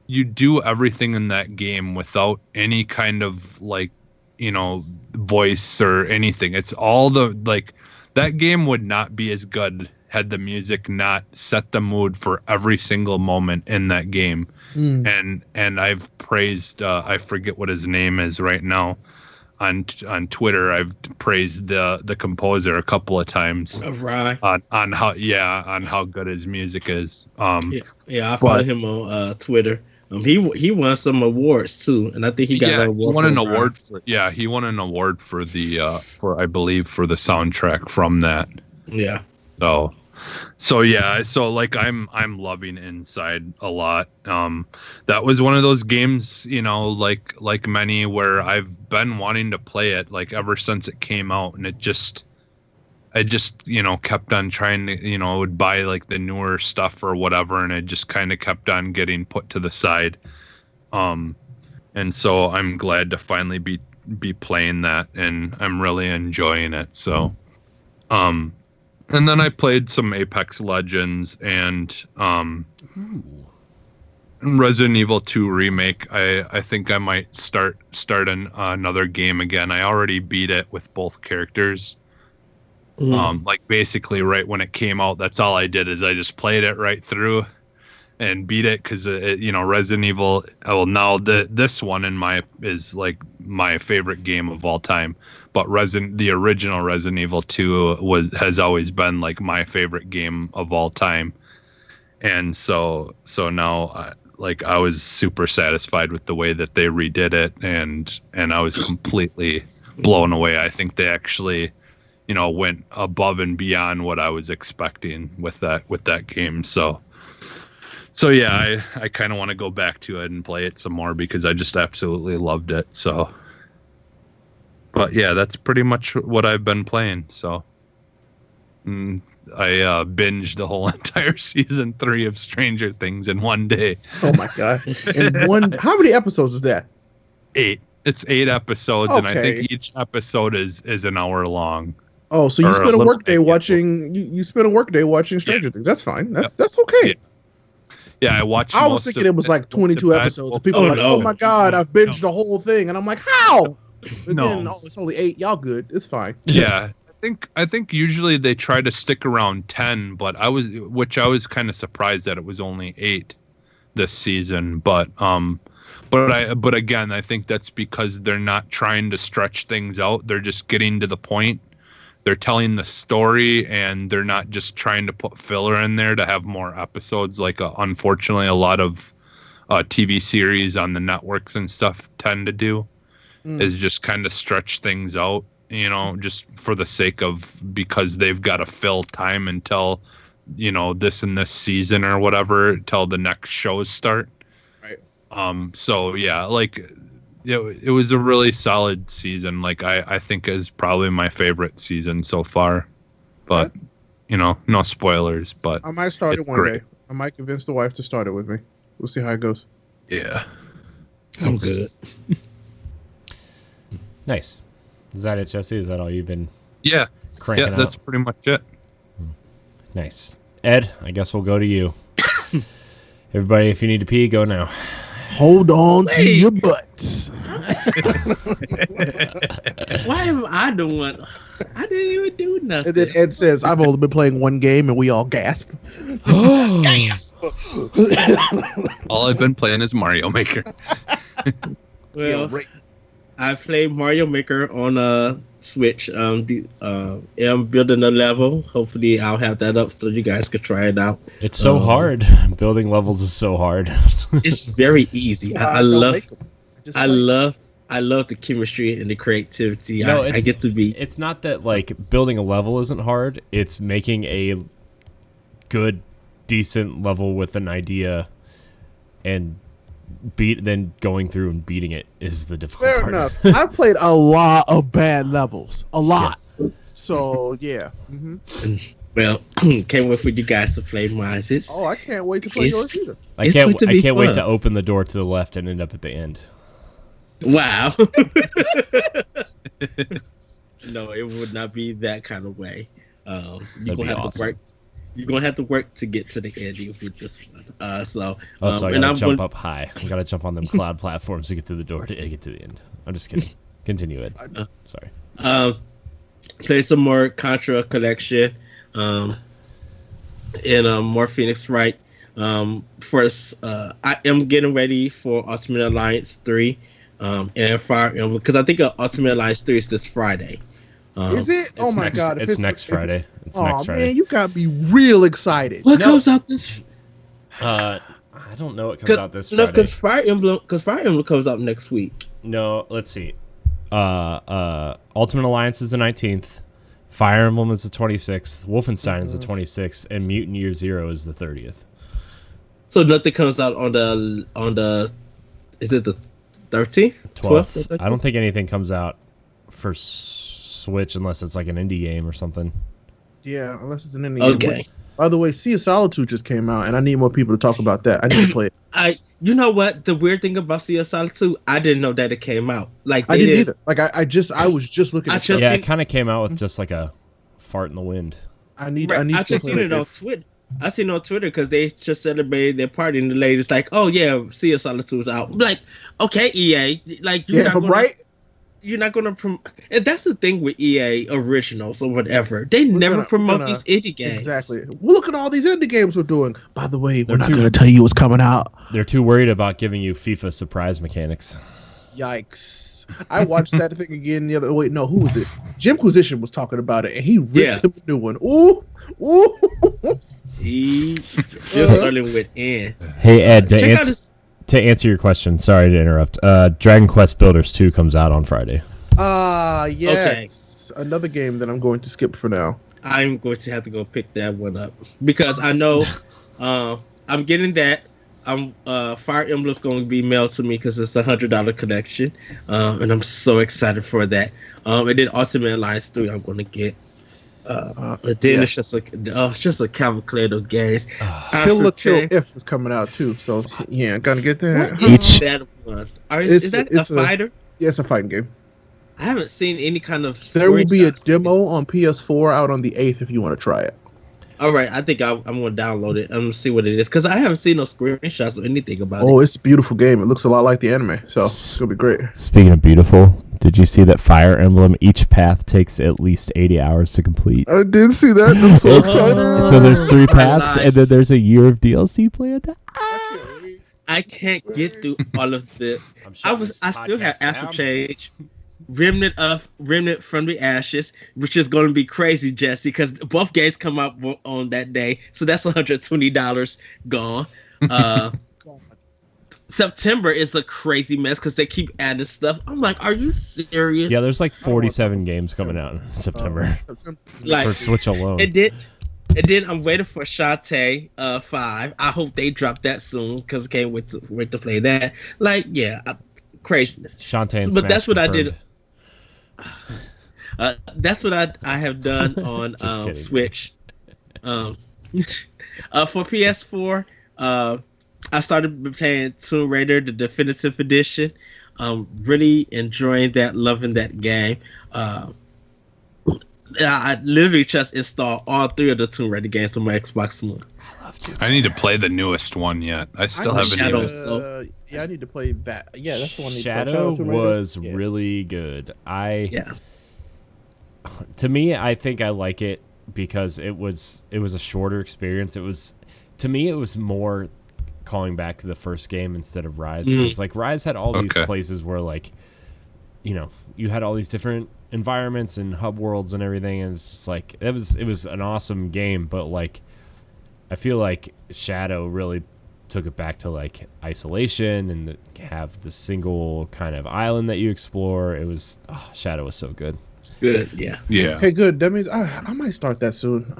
you do everything in that game without any kind of like, voice or anything. It's all that game would not be as good had the music not set the mood for every single moment in that game. And I've praised, I forget what his name is right now, on Twitter. I've praised the composer a couple of times on how good his music is. I follow him on Twitter. He won some awards too, and I think he got an award. He won an award for the I believe for the soundtrack from that. Yeah. So like I'm loving Inside a lot. That was one of those games, like many, where I've been wanting to play it like ever since it came out, and I just kept on trying to, would buy like the newer stuff or whatever, and it just kind of kept on getting put to the side. And so I'm glad to finally be playing that, and I'm really enjoying it. So, and then I played some Apex Legends and Resident Evil 2 Remake. I think I might start another game again. I already beat it with both characters. Like basically right when it came out, that's all I did, is I just played it right through and beat it, because Resident Evil, now this one is like my favorite game of all time, but the original Resident Evil 2 has always been like my favorite game of all time. And so now I was super satisfied with the way that they redid it, and I was completely blown away. I think they actually went above and beyond what I was expecting with that game. So So yeah, I kind of want to go back to it and play it some more because I just absolutely loved it. So, but yeah, that's pretty much what I've been playing. So, I binged the whole entire season 3 of Stranger Things in one day. Oh my god! How many episodes is that? 8. It's 8 episodes, and I Okay. think each episode is an hour long. Oh, so you Or spent a a little work day bit, yeah. watching. You spent a work day watching Stranger Things. That's fine. That's okay. Yeah. Yeah, I watched. I was most thinking of it was like 22 most of episodes. it. And people Oh, were like, no. "Oh my god, I've binged the whole thing," and I'm like, "How?" And No. then, it's only 8. Y'all good? It's fine. Yeah, I think usually they try to stick around 10, but I was kind of surprised that it was only 8 this season. But again, I think that's because they're not trying to stretch things out. They're just getting to the point. They're telling the story, and they're not just trying to put filler in there to have more episodes. Like unfortunately, a lot of TV series on the networks and stuff tend to do. Is just kind of stretch things out, just for the sake of, because they've got to fill time until, this and this season or whatever, till the next shows start. Right. So yeah, like it was a really solid season. Like I think is probably my favorite season so far, but no spoilers, but I might start it it's one great. day. I might convince the wife to start it with me. We'll see how it goes. Yeah. I'm good. Nice. Is that it, Jesse? Is that all you've been Yeah. cranking That's out? pretty much it. Nice. Ed, I guess we'll go to you. Everybody, if you need to pee, go now. Hold on to your butts. Why am I the one? I didn't even do nothing. And then Ed says, "I've only been playing one game," and we all gasp. All I've been playing is Mario Maker. Well, I played Mario Maker on Switch. I'm building a level. Hopefully, I'll have that up so you guys can try it out. It's so hard. Building levels is so hard. It's very easy. I love the chemistry and the creativity. No, I get to be. It's not that like building a level isn't hard. It's making a good, decent level with an idea and then going through and beating it is the difficult Fair part. enough. I played a lot of bad levels. A lot. So, yeah. Well, can't wait for you guys to play mine. Oh, I can't wait to play yours either. I It's can't going to be wait fun. to open the door to the left and end up at the end. Wow. No, it would not be that kind of way. You're That'd gonna be have awesome. to work. You're gonna have to work to get to the ending with this one. So I and gotta I'm jump gonna- up high. I gotta jump on them cloud platforms to get through the door to get to the end. I'm just kidding. Continue it. Sorry. Play some more Contra Collection. And more Phoenix Wright. First, I am getting ready for Ultimate Alliance 3. And Fire Emblem, because I think Ultimate Alliance 3 is this Friday. Is it? Oh It's my next, god! It's next Friday. It's Oh next Friday. man, you got me real excited. What comes out this? I don't know what comes out this No, Friday. because Fire Emblem comes out next week. No, let's see. Ultimate Alliance is the 19th. Fire Emblem is the 26th. Wolfenstein is the 26th, and Mutant Year Zero is the 30th. So nothing comes out on the is it the 13th? 12th. I don't think anything comes out for Switch unless it's like an indie game or something. Yeah, unless it's an indie. Okay. By the way, Sea of Solitude just came out, and I need more people to talk about that. I need to play it. You know what? The weird thing about Sea of Solitude, I didn't know that it came out. Like I didn't either. Like I was just looking. At Just Yeah, seen- it kind of came out with just like a fart in the wind. I need. Right, I need. I just to seen it on Twitter. I seen it on Twitter because they just celebrated their party, and the lady's like, "Oh yeah, Sea of Solitude's out." I'm like, okay, EA, like you're Yeah, not gonna, right. You're not gonna and that's the thing with EA originals or whatever. They never promote these indie games. Exactly. Well, look at all these indie games we're doing. By the way, we're not too- going to tell you what's coming out. They're too worried about giving you FIFA surprise mechanics. Yikes! I watched that thing again the other. Wait, no, who was it? Jimquisition was talking about it, and he ripped him a new one. Ooh, ooh. Just starting with N. Hey Ed, Check out this. to answer your question, sorry to interrupt. Dragon Quest Builders 2 comes out on Friday. Yes. Another game that I'm going to skip for now. I'm going to have to go pick that one up because I know I'm getting that. Fire Emblem's going to be mailed to me because it's a $100 collection, and I'm so excited for that. And then Ultimate Alliance 3, I'm going to get. Then it's just a cavalcade of games. Kill La Kill If is coming out too, so yeah, gonna get that. What is that one? Is that a fighter? Yeah, it's a fighting game. I haven't seen any kind of. There will be a demo on PS4 out on the 8th if you want to try it. All right, I think I'm going to download it. I'm going to see what it is because I haven't seen no screenshots or anything about it. Oh, it's a beautiful game. It looks a lot like the anime, so it's going to be great. Speaking of beautiful, did you see that Fire Emblem, each path takes at least 80 hours to complete? I did see that. I'm so excited. So there's 3 paths, and then there's a year of DLC planned. I can't get through all of the. I still have Astral Change. Remnant from the Ashes, which is going to be crazy, Jesse, because both games come out on that day, so that's $120 gone. September is a crazy mess because they keep adding stuff. I'm like, are you serious? Yeah, there's like 47 games coming out in September, like for Switch alone. And then I'm waiting for Shantae 5. I hope they drop that soon because I can't wait to play that. Like, yeah, craziness. Shantae and but Smash that's what confirmed. I did. That's what I have done on Switch. For PS4, I started playing Tomb Raider, the Definitive Edition. Really enjoying that, loving that game. I literally just installed all 3 of the Tomb Raider games on my Xbox One. I need to play the newest one yet. I still haven't. Shadow, yeah, I need to play that. Yeah, that's the one. Shadow was really good. To me, I think I like it because it was a shorter experience. To me, it was more calling back to the first game instead of Rise. Because like Rise had all these places where like, you had all these different environments and hub worlds and everything, and it's just like it was an awesome game. But like, I feel like Shadow really took it back to like isolation and have the single kind of island that you explore. Shadow was so good. It's good, yeah. Okay, good. That means I might start that soon.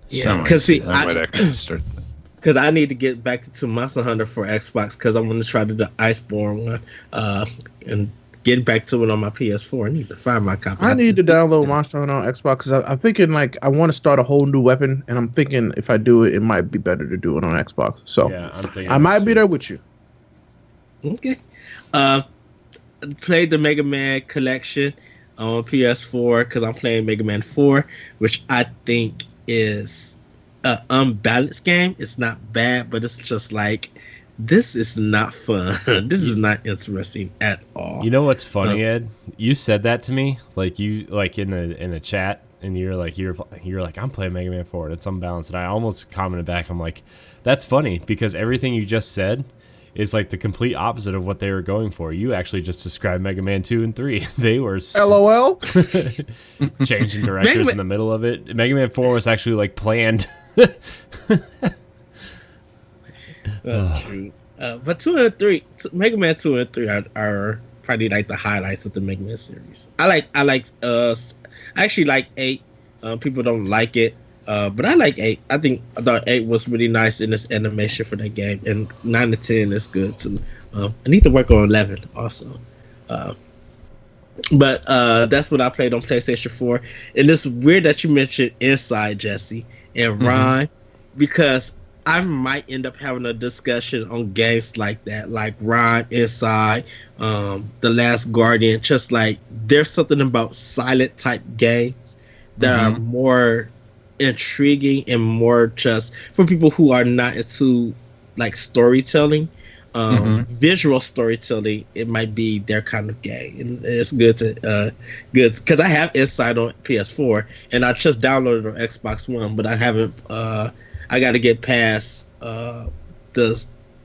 Yeah, because I might actually start that. Because I need to get back to Monster Hunter for Xbox because I'm going to try to do the Iceborne one and get back to it on my PS4. I need to find my copy. I need to download Monster Hunter on Xbox because I'm thinking like I want to start a whole new weapon, and I'm thinking if I do it, it might be better to do it on Xbox. So yeah, I'm thinking I might be there with you. Okay. Played the Mega Man collection on PS4 because I'm playing Mega Man 4, which I think is an unbalanced game. It's not bad, but it's just like, this is not fun. This is not interesting at all. You know what's funny, Ed? You said that to me, like you like in the chat, and you're like I'm playing Mega Man 4 and it's unbalanced, and I almost commented back. I'm like, that's funny because everything you just said is like the complete opposite of what they were going for. You actually just described Mega Man 2 and 3. They were LOL changing directors in the middle of it. Mega Man 4 was actually like planned. True. But 2 and 3, Mega Man 2 and 3 are probably like the highlights of the Mega Man series. I actually like 8. People don't like it. But I like 8. I thought 8 was really nice in its animation for that game, and 9 and 10 is good too. I need to work on 11 also. But that's what I played on PlayStation 4. And it's weird that you mentioned Inside, Jesse, and Rhyme, because I might end up having a discussion on games like that, like Rhyme, Inside, The Last Guardian. Just like there's something about silent type games that are more intriguing and more just for people who are not into like storytelling, visual storytelling. It might be their kind of game, and it's good because I have Inside on PS4 and I just downloaded it on Xbox One, but I haven't. I got to get past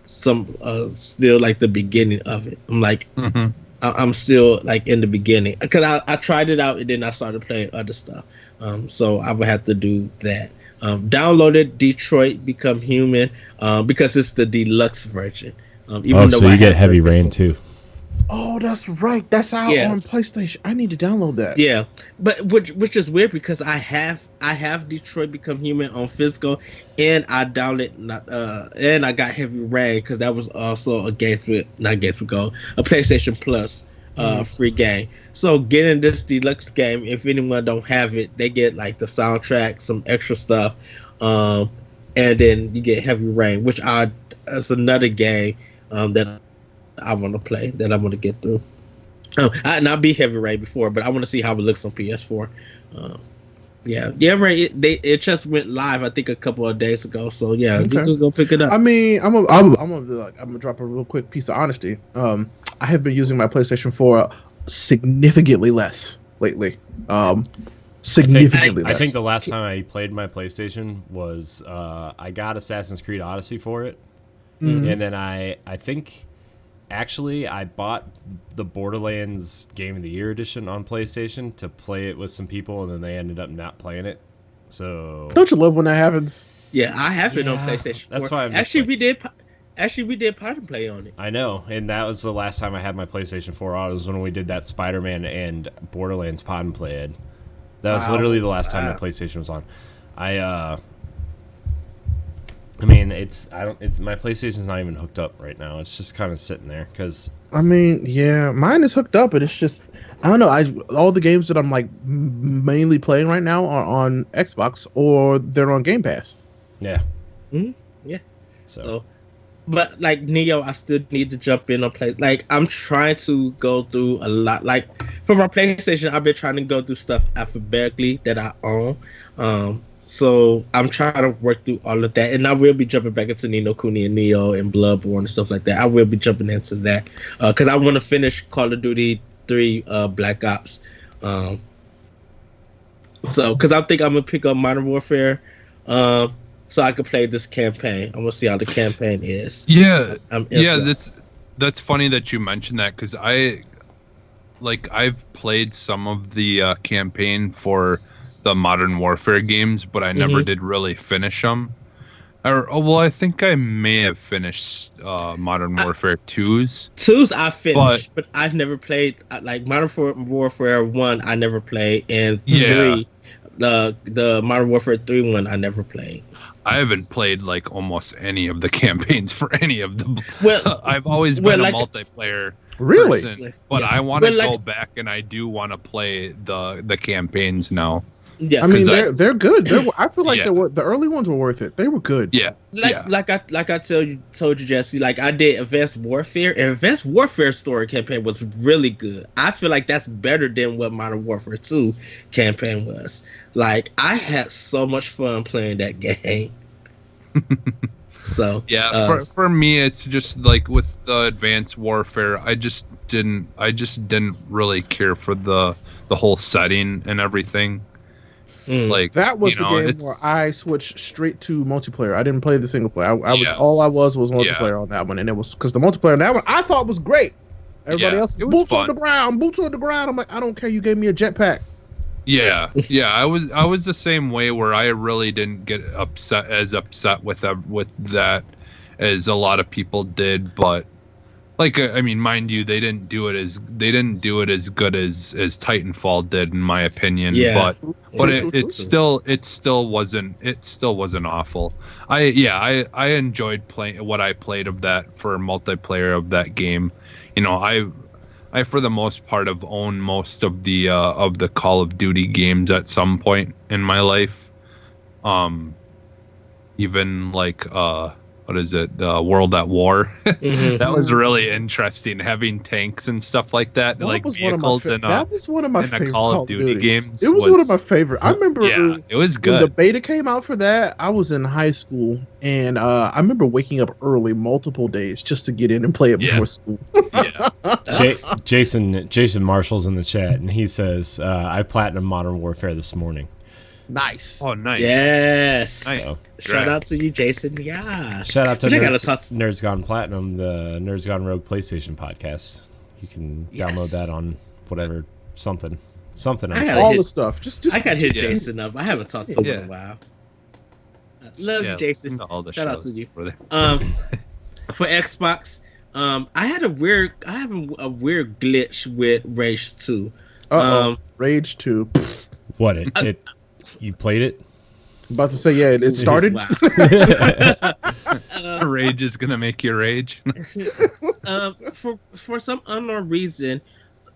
still like the beginning of it. I'm like, I'm still like in the beginning because I tried it out and then I started playing other stuff. So I would have to do that. Downloaded Detroit Become Human because it's the deluxe version. So you get Heavy Rain too. Oh, that's right. That's out Yeah. on PlayStation. I need to download that. Yeah, but which is weird because I have Detroit Become Human on physical, and I downloaded and I got Heavy Rain because that was also a PlayStation Plus free game. So getting this deluxe game, if anyone don't have it, they get like the soundtrack, some extra stuff, and then you get Heavy Rain, which is another game that I want to play, that I want to get through. I beat Heavy Rain before, but I want to see how it looks on PS4. Rain, it just went live, I think, a couple of days ago. So yeah, you can go pick it up. I mean, I'm gonna drop a real quick piece of honesty. I have been using my PlayStation 4 significantly less lately. Significantly less. I think the last time I played my PlayStation was I got Assassin's Creed Odyssey for it, and then I think. Actually, I bought the Borderlands Game of the Year edition on PlayStation to play it with some people, and then they ended up not playing it. So don't you love when that happens? Yeah, I have it on PlayStation 4. That's why we did Pirate Play on it. I know, and that was the last time I had my PlayStation 4 on. It was when we did that Spider-Man and Borderlands Pod and Play Ed. That was literally the last time my PlayStation was on. I mean, my PlayStation's not even hooked up right now. It's just kind of sitting there because. I mean, yeah, mine is hooked up, but it's just I don't know. All the games that I'm like mainly playing right now are on Xbox or they're on Game Pass. Yeah. Mm-hmm. Yeah. So, but like Neo, I still need to jump in and play. Like I'm trying to go through a lot. Like for my PlayStation, I've been trying to go through stuff alphabetically that I own. So I'm trying to work through all of that, and I will be jumping back into Ni no Kuni and Neo and Bloodborne and stuff like that. I will be jumping into that because I want to finish Call of Duty 3 Black Ops. So because I think I'm gonna pick up Modern Warfare, so I can play this campaign. I'm gonna see how the campaign is. Yeah, that's funny that you mentioned that because I've played some of the campaign for the Modern Warfare games, but I never did really finish them. I think I may have finished Modern Warfare 2's. 2's I finished, but I've never played like Modern Warfare 1. I never played, and 3, the Modern Warfare 3 one, I never played. I haven't played like almost any of the campaigns for any of them. Well, I've always been a multiplayer. Really? Person, but I want to go back, and I do want to play the campaigns now. Yeah, I mean they're good. I feel like the early ones were worth it. They were good. Yeah, like I told you, Jesse. Like I did Advanced Warfare, and Advanced Warfare story campaign was really good. I feel like that's better than what Modern Warfare 2 campaign was. Like I had so much fun playing that game. So for me, it's just like with the Advanced Warfare, I just didn't really care for the whole setting and everything. Like that was the game where I switched straight to multiplayer. I didn't play the single player. All I was multiplayer on that one, and it was because the multiplayer on that one I thought was great. Everybody else boots on the ground. I'm like, I don't care. You gave me a jetpack. Yeah. I was the same way where I really didn't get upset with that as a lot of people did, but. Like I mean, mind you, they didn't do it as good as Titanfall did, in my opinion. Yeah. But it still wasn't awful. I enjoyed playing what I played of that for multiplayer of that game. You know, I for the most part have owned most of the Call of Duty games at some point in my life. Even like what is it? World at War. That was really interesting, having tanks and stuff like that, like vehicles that was one of my favorite Call of Duty games. It was one of my favorite. I remember it was good. When the beta came out for that, I was in high school, and I remember waking up early multiple days just to get in and play it before school. Jason Marshall's in the chat, and he says, I platinum Modern Warfare this morning. Nice. Oh, nice. Yes. Nice. Shout out to you, Jason. Yeah. Shout out to Nerds Gone Platinum, the Nerds Gone Rogue PlayStation podcast. You can download that on whatever something. All the stuff. I got his Jason up. I haven't talked to him in a while. Love you, Jason. All the Shout out shows to you. For Xbox, I have a weird glitch with Rage 2. Rage 2. What you played it? About to say, yeah, it started. Wow. Rage is gonna make you rage. For some unknown reason,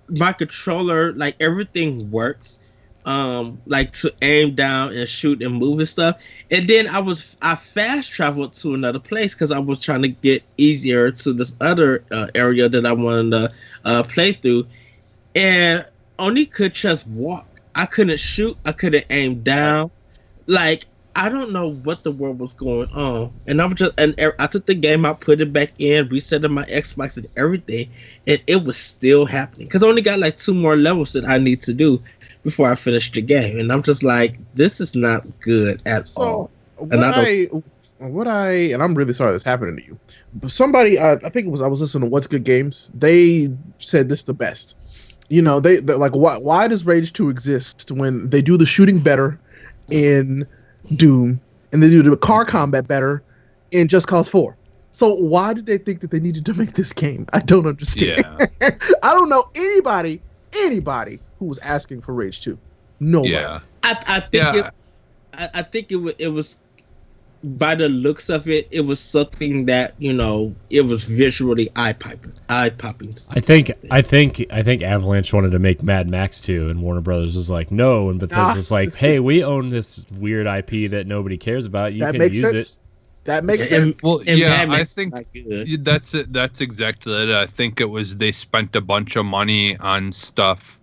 my controller, like everything works, like to aim down and shoot and move and stuff. And then I fast traveled to another place because I was trying to get easier to this other area that I wanted to play through, and only could just walk. I couldn't shoot. I couldn't aim down. Like, I don't know what the world was going on, and I took the game out, put it back in, resetted my Xbox and everything, and it was still happening because I only got like 2 more levels that I need to do before I finish the game, and I'm just like, this is not good at all. And I'm really sorry this happened to you. Somebody, I think it was, I was listening to What's Good Games. They said this the best. You know, they're like, why does Rage 2 exist when they do the shooting better in Doom and they do the car combat better in Just Cause 4? So why did they think that they needed to make this game? I don't understand. Yeah. I don't know anybody who was asking for Rage 2. No. Yeah. I think it was by the looks of it, it was something that, you know, it was visually eye popping. I think Avalanche wanted to make Mad Max 2, and Warner Brothers was like, no, and Bethesda's like, hey, we own this weird IP that nobody cares about. You can use it. That makes sense. Well, And yeah, Mad I Max think is not good. that's it. That's exactly it. I think it was they spent a bunch of money on stuff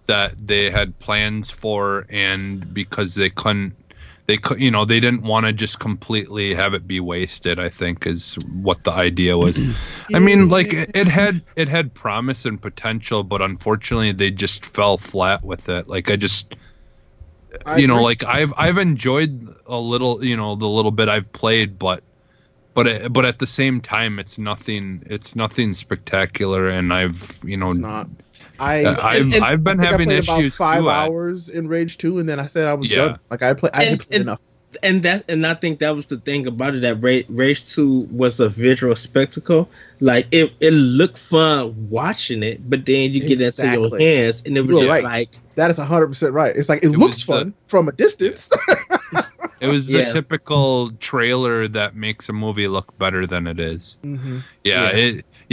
that they had plans for, and because they didn't want to just completely have it be wasted, I think is what the idea was. I mean, like it had promise and potential, but unfortunately they just fell flat with it. Like I've enjoyed a little, the little bit I've played, but at the same time it's nothing spectacular, and It's not. I've been having I played issues about 5 too. hours in Rage 2, and then I said I was done. Like I hadn't played enough. And I think that was the thing about it, that Rage 2 was a visual spectacle. Like it looked fun watching it, but then you get into your hands and it was just right. like, that is 100% right. It's like it looks fun from a distance. It was the typical trailer that makes a movie look better than it is. Mm-hmm.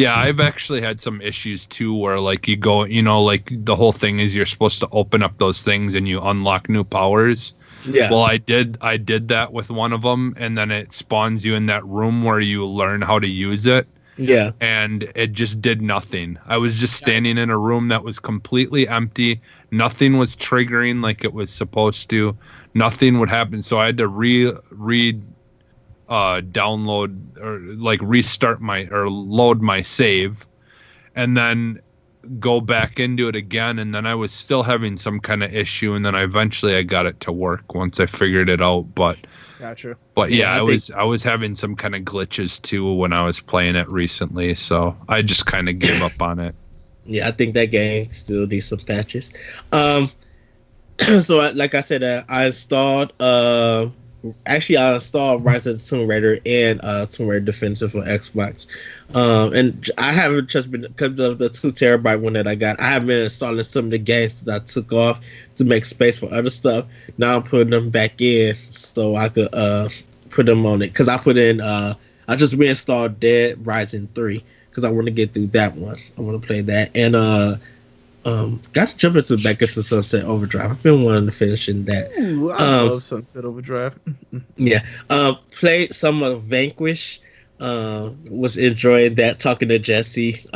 I've actually had some issues too, where like you go, like the whole thing is you're supposed to open up those things and you unlock new powers. yeah. Well, I did that with one of them, and then it spawns you in that room where you learn how to use it. Yeah. And it just did nothing. I was just standing in a room that was completely empty. Nothing was triggering like it was supposed to. Nothing would happen. So I had to download or like restart load my save, and then go back into it again. And then I was still having some kind of issue, and then I got it to work once I figured it out. But Gotcha. But yeah, I was having some kind of glitches too when I was playing it recently, so I just kind of gave up on it. Yeah, I think that game still needs some patches. So like I said, I installed Rise of the Tomb Raider and Tomb Raider Defensive for Xbox. And I haven't just been, because of the 2 terabyte one that I got, I have been installing some of the games that I took off to make space for other stuff. Now I'm putting them back in so I could put them on it. Because I just reinstalled Dead Rising 3 because I want to get through that one. I want to play that. And got to jump back into Sunset Overdrive. I've been wanting to finish in that. Ooh, I love Sunset Overdrive. Yeah. Played some of Vanquish. Was enjoying that, talking to Jesse. He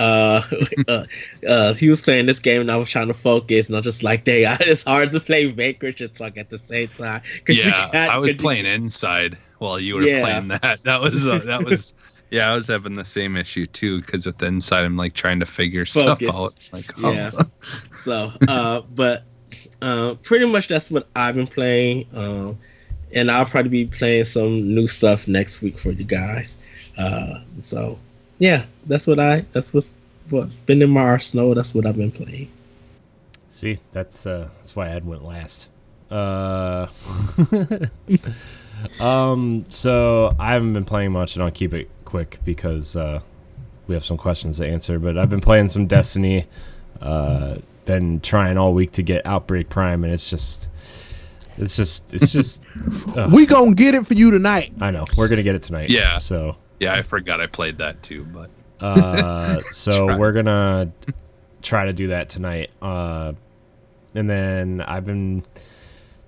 was playing this game and I was trying to focus, and I was just like, dang, it's hard to play Vanquish and talk at the same time. I was playing Inside while you were playing that. That was yeah, I was having the same issue too, because with the Inside I'm like trying to figure stuff out. Like, So, but pretty much that's what I've been playing. And I'll probably be playing some new stuff next week for you guys. So yeah, that's what's been in my arsenal. That's what I've been playing. See, that's why Ed went last. So I haven't been playing much, and I'll keep it quick because we have some questions to answer. But I've been playing some Destiny. Been trying all week to get Outbreak Prime, and it's just. We gonna get it for you tonight. I know we're gonna get it tonight. Yeah. So. Yeah, I forgot I played that too, but. So we're gonna try to do that tonight. And then I've been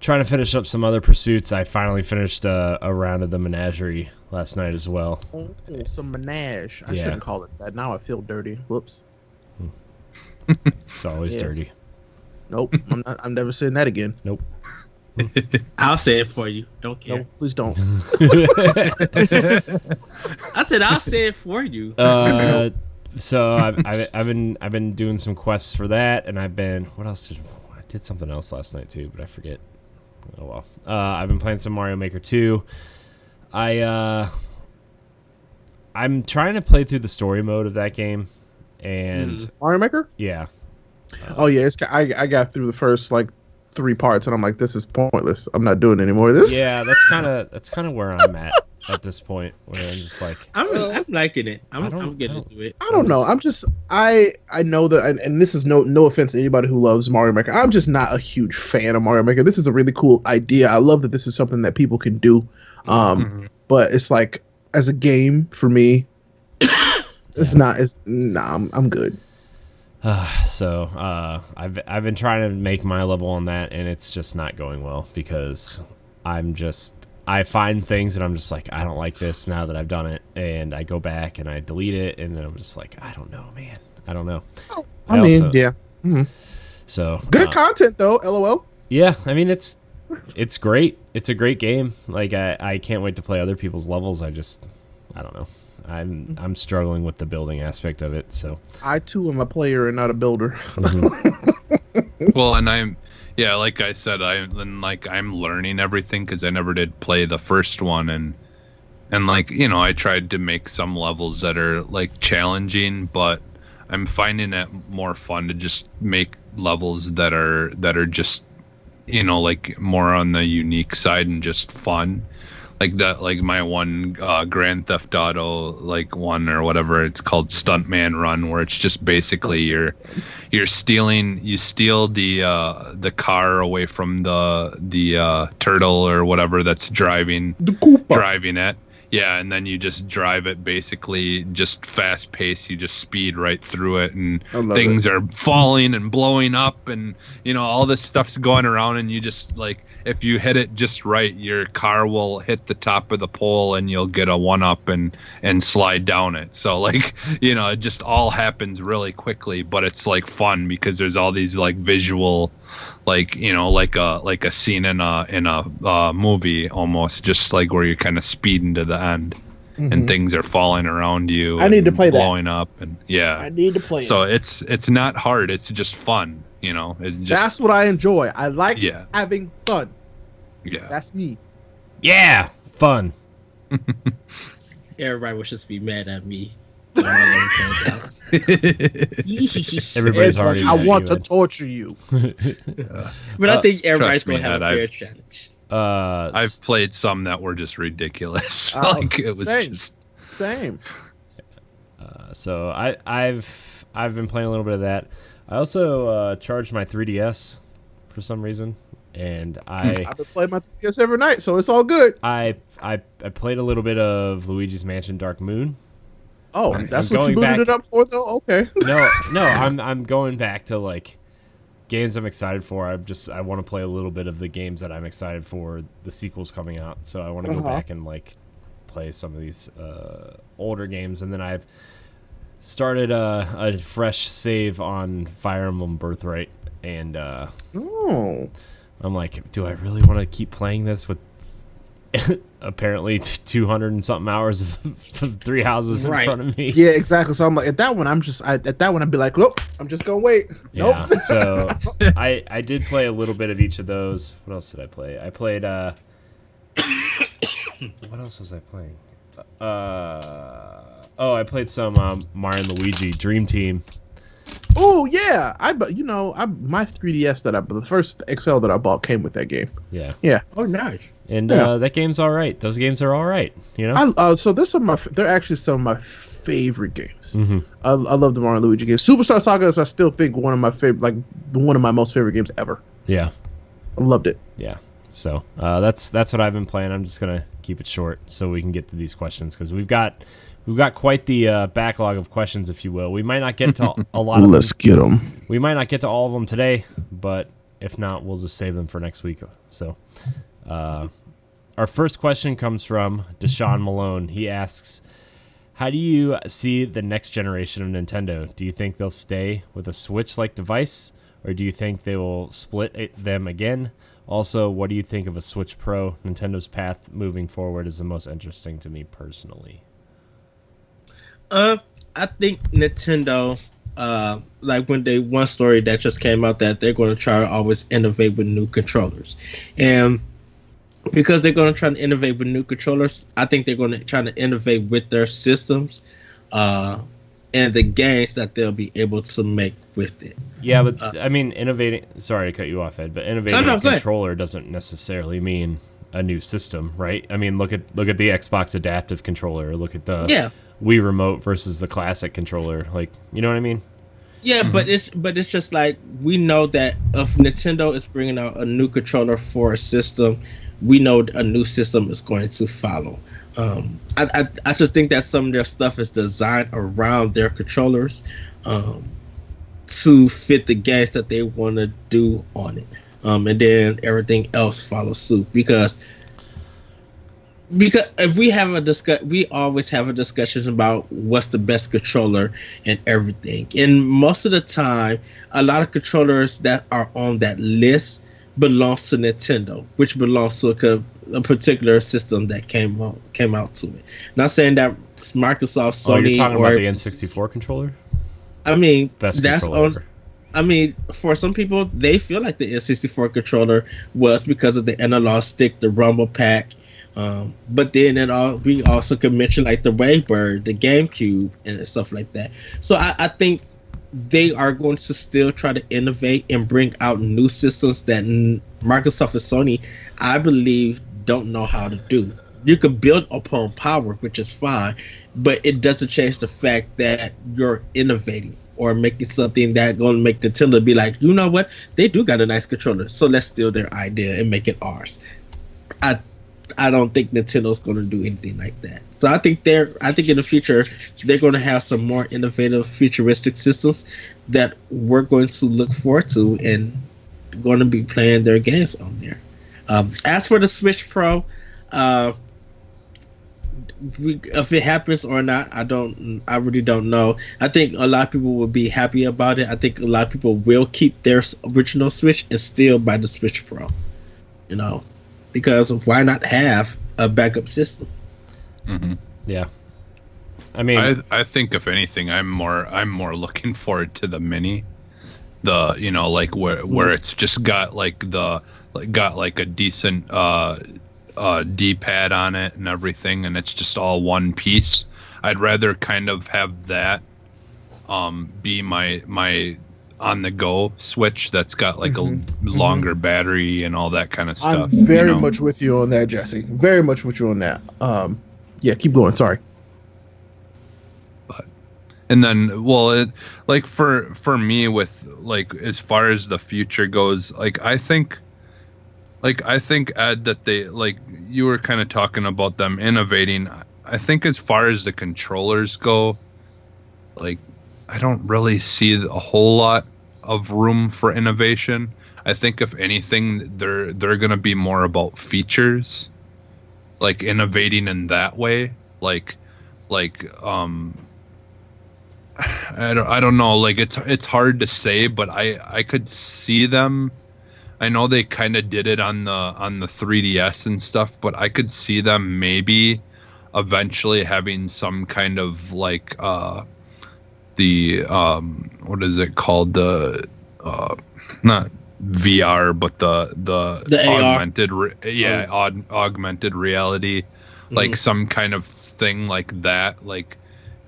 trying to finish up some other pursuits. I finally finished a round of the Menagerie last night as well. Oh, some menage. I Yeah. shouldn't call it that. Now I feel dirty. Whoops. It's always dirty. Nope. I'm never saying that again. Nope. I'll say it for you. Don't care. No, please don't. I said I'll say it for you. So I've been doing some quests for that, and I did something else last night too, but I forget. Oh well. I've been playing some Mario Maker 2. I'm trying to play through the story mode of that game, and Mario Maker? yeah. Oh yeah, I got through the first like 3 parts, and I'm like, this is pointless. I'm not doing any more of this. Yeah, that's kind of where I'm at this point, where I'm just like, I'm liking it. I'm getting I don't- into it. I don't know. I'm just I know that, and this is no offense to anybody who loves Mario Maker. I'm just not a huge fan of Mario Maker. This is a really cool idea. I love that this is something that people can do. But it's like, as a game for me, I'm good. So I've been trying to make my level on that, and it's just not going well because I find things and I'm just like, I don't like this now that I've done it, and I go back and I delete it, and then I'm just like, I don't know, man. I don't know. I mean, yeah. So Good content though. LOL. yeah, I mean it's great. It's a great game. Like I can't wait to play other people's levels. I don't know. I'm struggling with the building aspect of it. So I too am a player and not a builder. Well, and like I said, I'm learning everything because I never did play the first one, and like, you know, I tried to make some levels that are like challenging, but I'm finding it more fun to just make levels that are just, you know, like more on the unique side and just fun. Like that, like my one Grand Theft Auto like one or whatever it's called, Stuntman Run, where it's just basically you steal the car away from the turtle or whatever that's driving it. Yeah, and then you just drive it, basically just fast paced. You just speed right through it, and things are falling and blowing up, and you know, all this stuff's going around, and you just, like, if you hit it just right, your car will hit the top of the pole and you'll get a 1-up and slide down it. So, like, you know, it just all happens really quickly, but it's like fun because there's all these like visual, like, you know, like a scene in a movie almost, just like where you're kind of speeding to the end and things are falling around you. I need to play that. Blowing up, and yeah. I need to play So it. it's not hard. It's just fun. You know, it's just, That's what I enjoy. I like having fun. Yeah. That's me. yeah, fun. Everybody would just be mad at me. when my level comes out. Everybody's already. I mad at want you, to Ed. torture you. But I think everybody's trust me, gonna have a Ed, fair challenge. I've played some that were just ridiculous. Like it was same. just Same. So I've been playing a little bit of that. I also charged my 3DS for some reason, and I've been playing my 3DS every night, so it's all good. I played a little bit of Luigi's Mansion Dark Moon. Oh, I'm that's what you going booted back- it up for, though. Okay. No, I'm going back to like games I'm excited for. I want to play a little bit of the games that I'm excited for. The sequels coming out, so I want to go back and like play some of these older games, and then I've started a fresh save on Fire Emblem Birthright, and Oh. I'm like, do I really want to keep playing this with apparently 200 and something hours of 3 houses in front of me? Yeah, exactly. So I'm like, at that one, I'd be like, nope, I'm just gonna wait. Yeah, Nope. so I did play a little bit of each of those. What else did I play? I played what else was I playing? I played some Mario and Luigi Dream Team. Oh yeah, my 3DS the first XL that I bought came with that game. Yeah. Yeah. Oh, nice. And Yeah. that game's all right. Those games are all right, you know? So they're actually some of my favorite games. Mm-hmm. I love the Mario and Luigi games. Superstar Saga is, I still think, one of my favorite, like one of my most favorite games ever. Yeah. I loved it. Yeah. So that's what I've been playing. I'm just gonna keep it short so we can get to these questions because we've got quite the backlog of questions, if you will. We might not get to a lot of them. Let's get them. We might not get to all of them today, but if not, we'll just save them for next week. So, our first question comes from Deshaun Malone. He asks, how do you see the next generation of Nintendo? Do you think they'll stay with a Switch-like device, or do you think they will split them again? Also, what do you think of a Switch Pro? Nintendo's path moving forward is the most interesting to me personally. I think Nintendo, like when they one story that just came out that they're going to try to always innovate with new controllers, and because they're going to try to innovate with new controllers, I think they're going to try to innovate with their systems, and the games that they'll be able to make with it. Yeah, but I mean, innovating. Sorry to cut you off, Ed, but innovating a controller doesn't necessarily mean a new system, right? I mean, look at the Xbox Adaptive Controller. Or look at the Wii Remote versus the classic controller. Like, you know what I mean? Yeah, mm-hmm. but it's just like we know that if Nintendo is bringing out a new controller for a system, we know a new system is going to follow. I just think that some of their stuff is designed around their controllers to fit the games that they want to do on it, and then everything else follows suit. Because if we have we always have a discussion about what's the best controller and everything. And most of the time, a lot of controllers that are on that list belongs to Nintendo, which belongs to a particular system that came out to it. Not saying that it's Microsoft, Sony. Oh, you're talking about the N64 controller? I mean, that's on. I mean, for some people, they feel like the N64 controller was because of the analog stick, the rumble pack. But then we also could mention like the Wavebird, the GameCube, and stuff like that. So I think they are going to still try to innovate and bring out new systems that Microsoft and Sony, I believe, don't know how to do. You can build upon power, which is fine, but it doesn't change the fact that you're innovating or making something that's going to make Nintendo be like, you know what, they do got a nice controller, so let's steal their idea and make it ours. I don't think Nintendo's going to do anything like that. So I think in the future they're going to have some more innovative, futuristic systems that we're going to look forward to and going to be playing their games on there. As for the Switch Pro, if it happens or not, I really don't know. I think a lot of people will be happy about it. I think a lot of people will keep their original Switch and still buy the Switch Pro. You know, because why not have a backup system? Mm-hmm. Yeah, I mean, I think if anything, I'm more looking forward to the mini, like where it's just got a decent D-pad on it and everything, and it's just all one piece. I'd rather kind of have that be my on the go Switch that's got like a longer battery and all that kind of stuff. I'm very much with you on that, Jesse. Very much with you on that. Yeah, keep going. Sorry. And then, well, for me, with like as far as the future goes, I think Ed, that they, like you were kind of talking about them innovating. I think as far as the controllers go, like I don't really see a whole lot of room for innovation. I think if anything, they're gonna be more about features, like innovating in that way. I don't know. Like it's hard to say, but I could see them. I know they kind of did it on the 3DS and stuff, but I could see them maybe eventually having some kind of like the what is it called, the not VR but the augmented augmented reality, like some kind of thing like that, like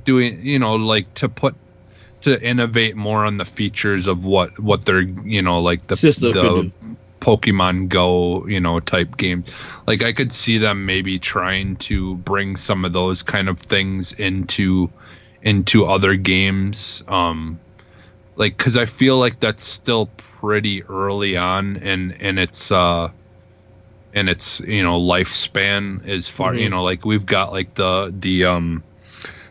doing, like to innovate more on the features of what they're, like the Pokemon Go, type games. Like I could see them maybe trying to bring some of those kind of things into into other games. Like, because I feel like that's still pretty early on in its lifespan as far, like we've got like the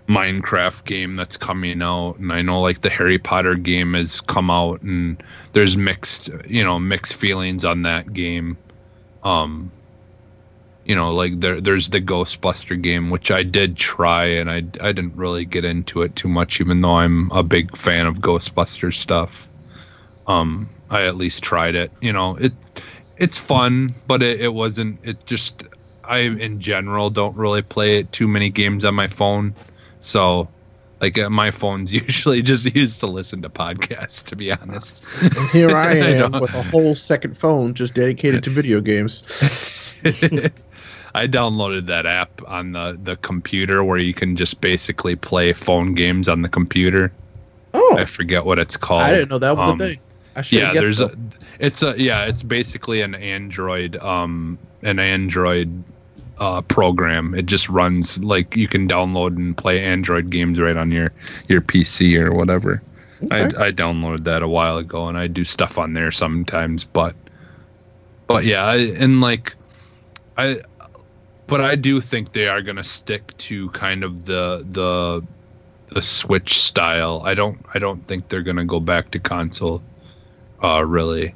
Minecraft game that's coming out, and I know like the Harry Potter game has come out, and there's mixed feelings on that game. Like there's the Ghostbuster game, which I did try, and I didn't really get into it too much, even though I'm a big fan of Ghostbuster stuff. I at least tried it. It's fun, but it wasn't. I in general don't really play too many games on my phone, so like my phone's usually just used to listen to podcasts, to be honest. And here I am with a whole second phone just dedicated to video games. I downloaded that app on the computer where you can just basically play phone games on the computer. Oh, I forget what it's called. I didn't know that was a thing. I should have guessed so. It's basically an Android program. It just runs, like, you can download and play Android games right on your PC or whatever. Okay. I downloaded that a while ago, and I do stuff on there sometimes, but yeah, but I do think they are gonna stick to kind of the Switch style. I don't think they're gonna go back to console, really.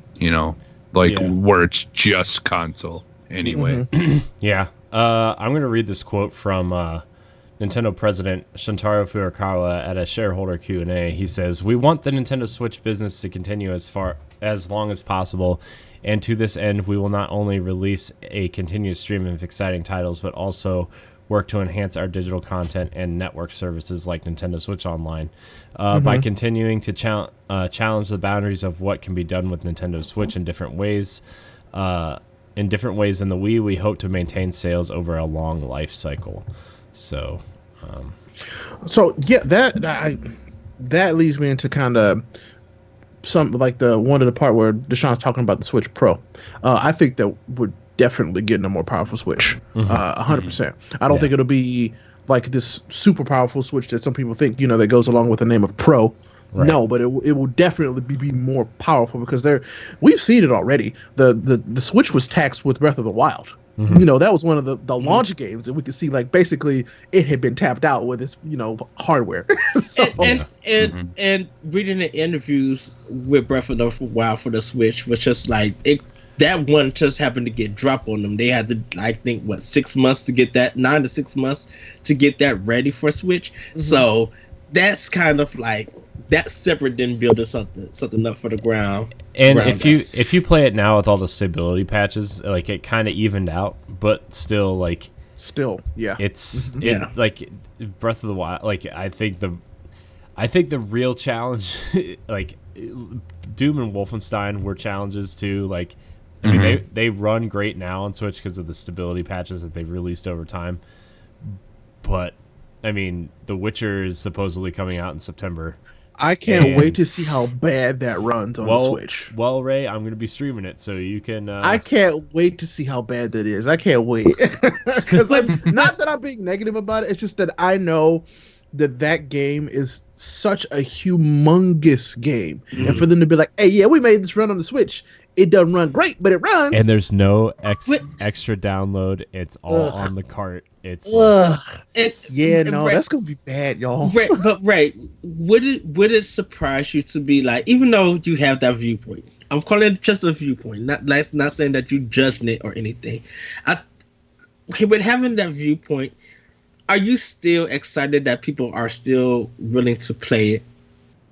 Where it's just console anyway. Mm-hmm. Yeah. I'm gonna read this quote from Nintendo President Shuntaro Furukawa at a shareholder Q&A. He says, "We want the Nintendo Switch business to continue as long as possible. And to this end, we will not only release a continuous stream of exciting titles, but also work to enhance our digital content and network services like Nintendo Switch Online. By continuing to challenge the boundaries of what can be done with Nintendo Switch in different ways than the Wii, we hope to maintain sales over a long life cycle." So, that leads me into kind of some like the part where Deshaun's talking about the Switch Pro. I think that we're definitely getting a more powerful Switch, 100%. I don't think it'll be like this super powerful Switch that some people think, that goes along with the name of Pro. Right. No, but it will definitely be more powerful because we've seen it already. The Switch was taxed with Breath of the Wild. That was one of the launch games that we could see, like, basically it had been tapped out with its hardware. So, and reading the interviews with Breath of the Wild for the Switch was just like that one just happened to get dropped on them. They had to, I think, 6 months to get that, 9 to 6 months to get that ready for Switch. So that's kind of like that separate didn't build something up for the ground. And if you play it now with all the stability patches, like, it kind of evened out, but still, yeah, it's like Breath of the Wild. Like, I think the real challenge, like, Doom and Wolfenstein were challenges too. Like, I mean, they run great now on Switch because of the stability patches that they've released over time. But I mean, The Witcher is supposedly coming out in September. I can't wait to see how bad that runs on the Switch. Well, Ray, I'm going to be streaming it, so you can... I can't wait to see how bad that is. I can't wait. Because not that I'm being negative about it, it's just that I know that game is such a humongous game. And for them to be like, hey, yeah, we made this run on the Switch. It doesn't run great, but it runs. And there's no extra download. It's all on the cart. It's that's gonna be bad, y'all. Right, would it surprise you to be like, even though you have that viewpoint, I'm calling it just a viewpoint, not saying that you judging it or anything. With having that viewpoint, are you still excited that people are still willing to play it?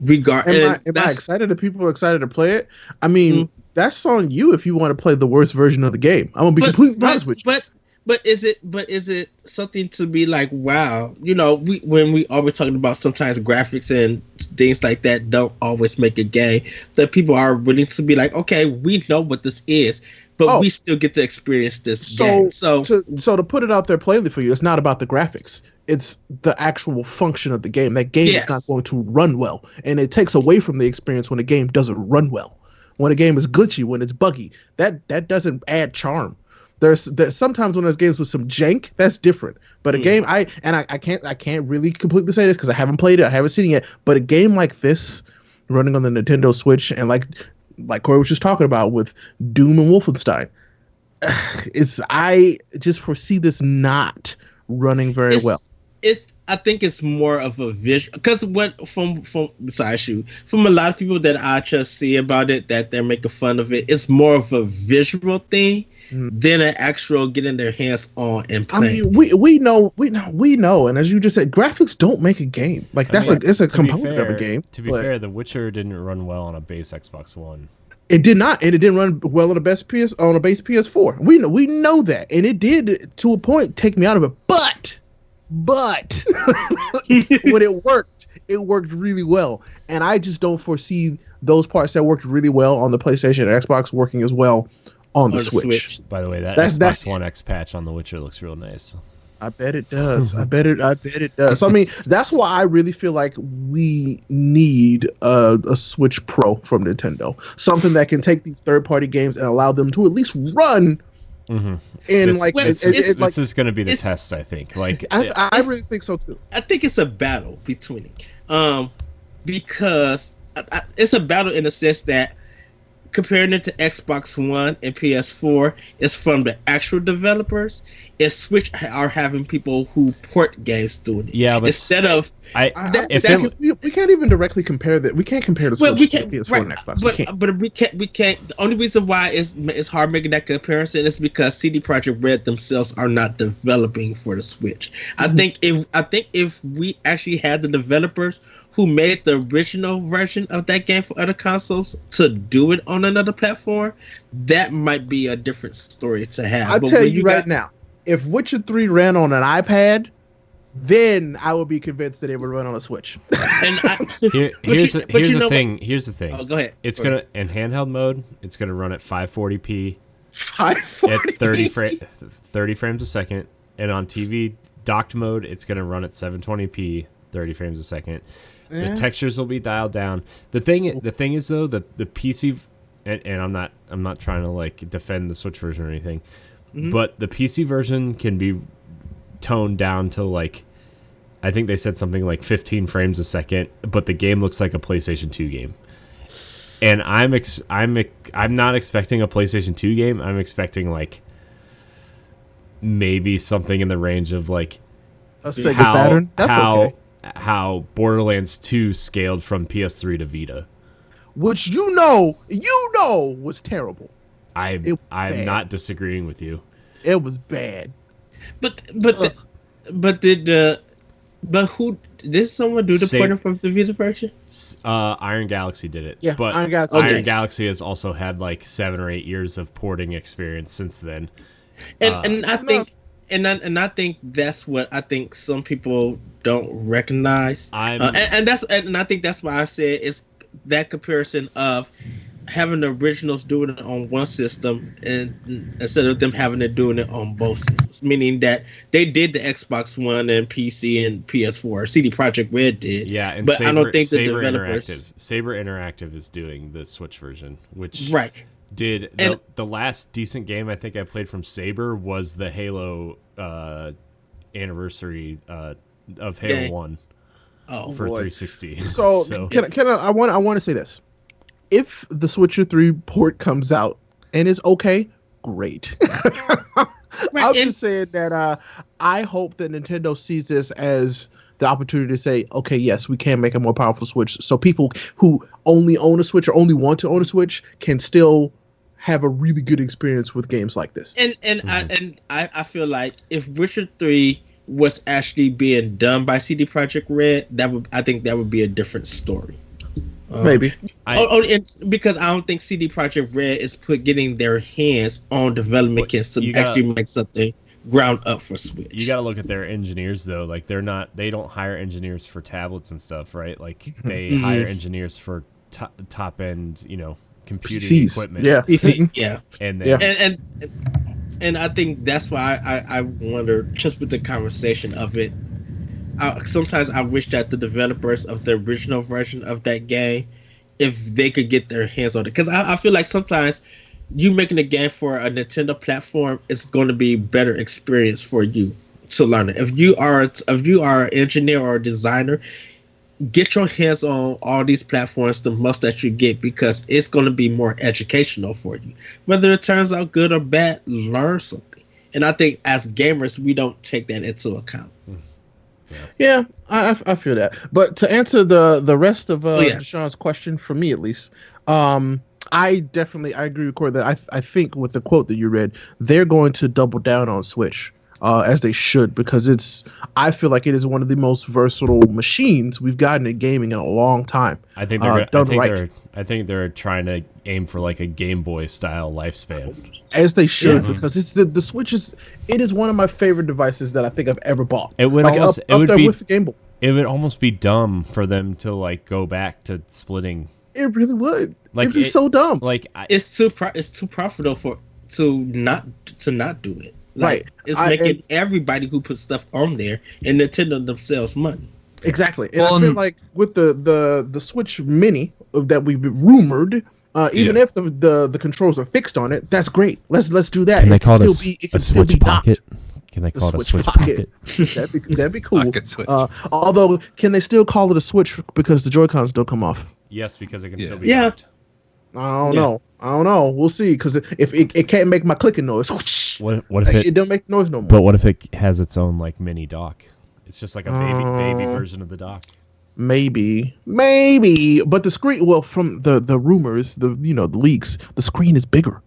Am I excited that people are excited to play it? I mean, that's on you if you want to play the worst version of the game. I'm gonna be completely honest with you. But is it something to be like, wow, when we always talking about sometimes graphics and things like that don't always make a game, that people are willing to be like, okay, we know what this is, but we still get to experience this game. So to put it out there plainly for you, it's not about the graphics. It's the actual function of the game. That game is not going to run well, and it takes away from the experience when a game doesn't run well. When a game is glitchy, when it's buggy, that doesn't add charm. There's sometimes when there's games with some jank, that's different. But a game I can't really completely say this because I haven't played it, I haven't seen it yet. But a game like this, running on the Nintendo Switch, and like Corey was just talking about with Doom and Wolfenstein, I just foresee this not running very well. I think it's more of a visual, because from besides you, from a lot of people that I just see about it, that they're making fun of it, it's more of a visual thing than an actual getting their hands on and playing. I mean, we know, and as you just said, graphics don't make a game. Like it's a component of a game. To be fair, The Witcher didn't run well on a base Xbox One. It did not, and it didn't run well on a base PS4. We know that, and it did to a point take me out of it. But when it worked really well, and I just don't foresee those parts that worked really well on the PlayStation and Xbox working as well on the Switch. By the way, that Xbox One X patch on The Witcher looks real nice. I bet it does. I bet it does. So, I mean, that's why I really feel like we need a Switch Pro from Nintendo, something that can take these third-party games and allow them to at least run. Mm-hmm. This is going to be the test, I think. Like, I really think so too. I think it's a battle between it, because it's a battle in the sense that comparing it to Xbox One and PS4, it's from the actual developers. And Switch are having people who port games doing it. Yeah, but instead of we can't even directly compare that. We can't compare the Switch to PS4 and Xbox. But we can't. The only reason why it's hard making that comparison is because CD Projekt Red themselves are not developing for the Switch. I think if we actually had the developers who made the original version of that game for other consoles to do it on another platform, that might be a different story to have. I'll tell you right now, if Witcher 3 ran on an iPad, then I would be convinced that it would run on a Switch. Here's the thing. Oh, go ahead. It's gonna in handheld mode. It's gonna run at 540p. 540p at 30 frames a second, and on TV docked mode, it's gonna run at 720p, 30 frames a second. The textures will be dialed down. The thing is though, the PC, and I'm not trying to like defend the Switch version or anything. But the PC version can be toned down to like, I think they said something like 15 frames a second, but the game looks like a PlayStation 2 game. And I'm not expecting a PlayStation 2 game. I'm expecting like maybe something in the range of like Saturn. That's how Borderlands 2 scaled from PS3 to Vita, which you know was terrible. I'm not disagreeing with you. It was bad. But who did someone do the porting from the Vita version? Iron Galaxy did it. Yeah, but Iron Galaxy has also had like 7 or 8 years of porting experience since then. And I think that's what I think some people don't recognize. And I think that's why I said it's that comparison of having the originals doing it on one system and instead of them having it doing it on both systems, meaning that they did the Xbox One and PC and PS4. CD Projekt Red did. Yeah, and but I don't think the developers. Saber Interactive is doing the Switch version, which did the last decent game I think I played from Saber was the Halo anniversary of Halo 1 for 360. So can I want to say this. If the Switcher 3 port comes out and is okay, great. I'm just saying that I hope that Nintendo sees this as the opportunity to say, okay, yes, we can make a more powerful Switch, so people who only own a Switch or only want to own a Switch can still have a really good experience with games like this. I feel like if Witcher 3 was actually being done by CD Projekt Red, I think that would be a different story. Maybe. Because I don't think CD Projekt Red is getting their hands on development kits to actually make something ground up for Switch. You got to look at their engineers though. Like they don't hire engineers for tablets and stuff, right? Like they hire engineers for top end, computing PCs. Equipment. Yeah. PC, yeah. And I think that's why I wonder, just with the conversation of it, sometimes I wish that the developers of the original version of that game, if they could get their hands on it, because I feel like sometimes you making a game for a Nintendo platform is going to be better experience for you to learn it. If you are an engineer or a designer, get your hands on all these platforms the most that you get, because it's going to be more educational for you. Whether it turns out good or bad, learn something. And I think as gamers, we don't take that into account. Yeah, I feel that. But to answer the rest of Deshaun's question, for me at least, I agree with Corey that I think with the quote that you read, they're going to double down on Switch. As they should, because I feel like it is one of the most versatile machines we've gotten in gaming in a long time. I think they're trying to aim for like a Game Boy style lifespan. As they should, because it's the Switch is one of my favorite devices that I think I've ever bought. It would like almost up there with the Game Boy. It would almost be dumb for them to like go back to splitting. It really would. Like, it'd be so dumb. Like it's too profitable to not do it. Like, right. It's making everybody who puts stuff on there and Nintendo themselves money. Exactly. And I feel like with the Switch Mini that we've been rumored, even if the controls are fixed on it, that's great. Let's do that. Can they call it a Switch Pocket? Can they call it a Switch Pocket? That'd be cool. Although, can they still call it a Switch because the Joy-Cons don't come off? Yes, because it can still be locked. I don't know. We'll see. Because if it can't make my clicking noise, what if it don't make noise no more? But what if it has its own like mini dock? It's just like a baby version of the dock. Maybe. But the screen. Well, from the rumors, the leaks, the screen is bigger.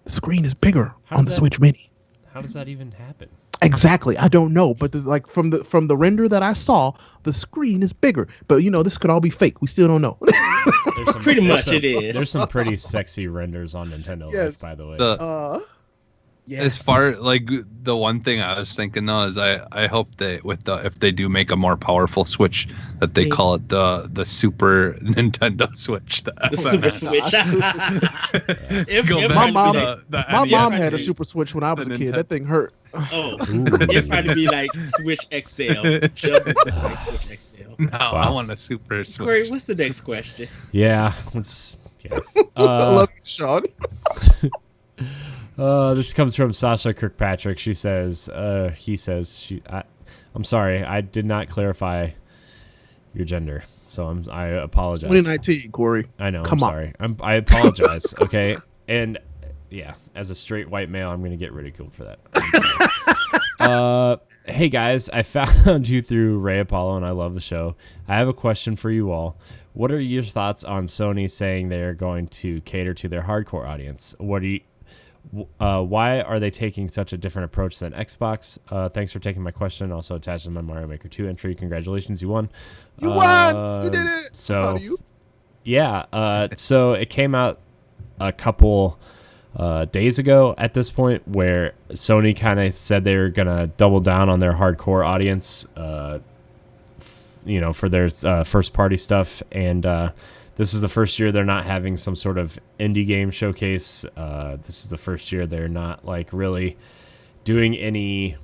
The screen is bigger on the Switch Mini. How does that even happen? Exactly, I don't know, but like from the render that I saw, the screen is bigger. But this could all be fake. We still don't know. Pretty much it is. There's some pretty sexy renders on Nintendo Life, by the way. As far like the one thing I was thinking though is I hope they if they do make a more powerful Switch that they call it the Super Nintendo Switch. The Super Switch. My mom had a Super Switch when I was a kid. That thing hurt. Oh, it'd probably be like Switch XL. Switch XL. No, I want a Super Switch. Corey, what's the next question? Yeah. I love you, Sean. This comes from Sasha Kirkpatrick. She says, I'm sorry, I did not clarify your gender, so I apologize. 2019, Corey. I know. Come I'm sorry. I apologize. Okay, and yeah, as a straight white male, I'm gonna get ridiculed for that. Hey guys, I found you through Ray Apollo, and I love the show. I have a question for you all. What are your thoughts on Sony saying they are going to cater to their hardcore audience? Why are they taking such a different approach than Xbox? Thanks for taking my question. Also attached to my Mario Maker 2 entry. Congratulations, you won. You won! You did it! So, I'm proud of you. Yeah, so it came out a couple days ago at this point where Sony kind of said they were going to double down on their hardcore audience, for their first-party stuff, and this is the first year they're not having some sort of indie game showcase. This is the first year they're not like really doing any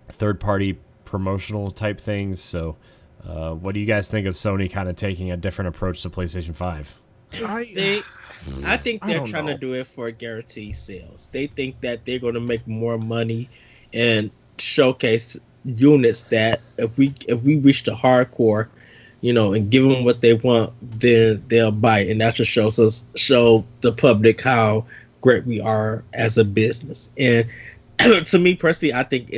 third-party promotional type things. So, what do you guys think of Sony kind of taking a different approach to PlayStation 5? I think they're trying to do it for guaranteed sales. They think that they're going to make more money and showcase units that if we reach the hardcore, and give them what they want, then they'll buy it. And that just show the public how great we are as a business. And to me personally, I think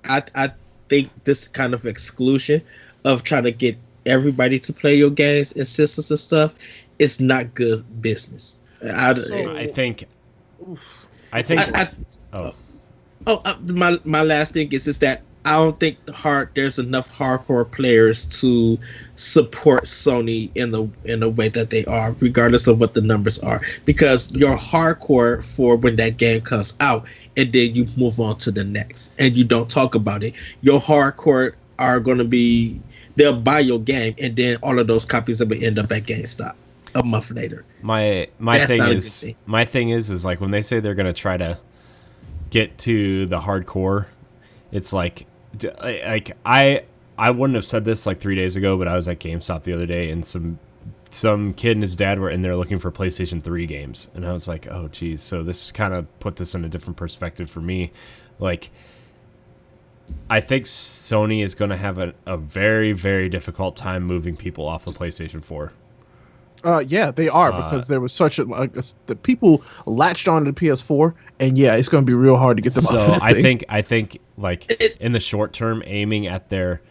I think this kind of exclusion of trying to get everybody to play your games and systems and stuff is not good business. My last thing is that I don't think there's enough hardcore players to support Sony in the way that they are, regardless of what the numbers are. Because you're hardcore for when that game comes out, and then you move on to the next, and you don't talk about it. Your hardcore are going to be, they'll buy your game, and then all of those copies will end up at GameStop a month later. My thing is like when they say they're going to try to get to the hardcore, it's like I wouldn't have said this like 3 days ago, but I was at GameStop the other day and some some kid and his dad were in there looking for PlayStation 3 games, and I was like, oh geez. So this kind of put this in a different perspective for me. Like, I think Sony is going to have a very, very difficult time moving people off the PlayStation 4. Yeah, they are, because there was such the people latched on to the PS4, and yeah, it's going to be real hard to get them off. So I think like in the short term, aiming at their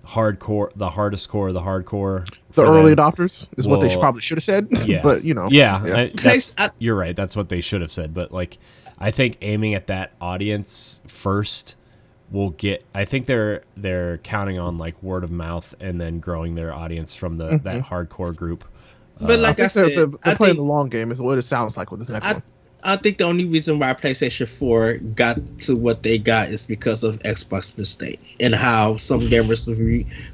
hardcore, the hardest core, the hardcore, the early adopters is what they probably should have said. Yeah, but you know, you're right. That's what they should have said. But like, I think aiming at that audience first will get. I think they're counting on like word of mouth and then growing their audience from that hardcore group. But like I said, they're playing the long game is what it sounds like with this next one. I think the only reason why PlayStation 4 got to what they got is because of Xbox mistake and how some gamers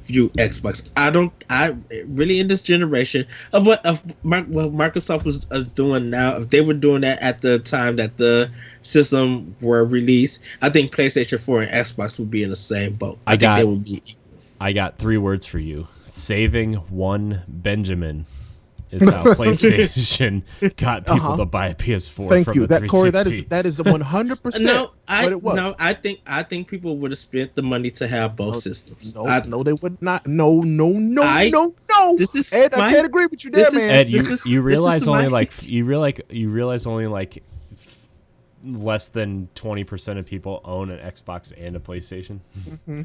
view Xbox. I really in this generation of what Microsoft was doing now, if they were doing that at the time that the system were released, I think PlayStation 4 and Xbox would be in the same boat. I think they would be. I got 3 words for you: saving one Benjamin. Is how PlayStation got people to buy a PS4. Thank from you. The Corey, 360. that is the 100%. I think people would have spent the money to have both systems. No, they would not. No. This is Ed, I can't agree with you there, man. Ed, you realize only like less than 20% of people own an Xbox and a PlayStation. Mm-hmm.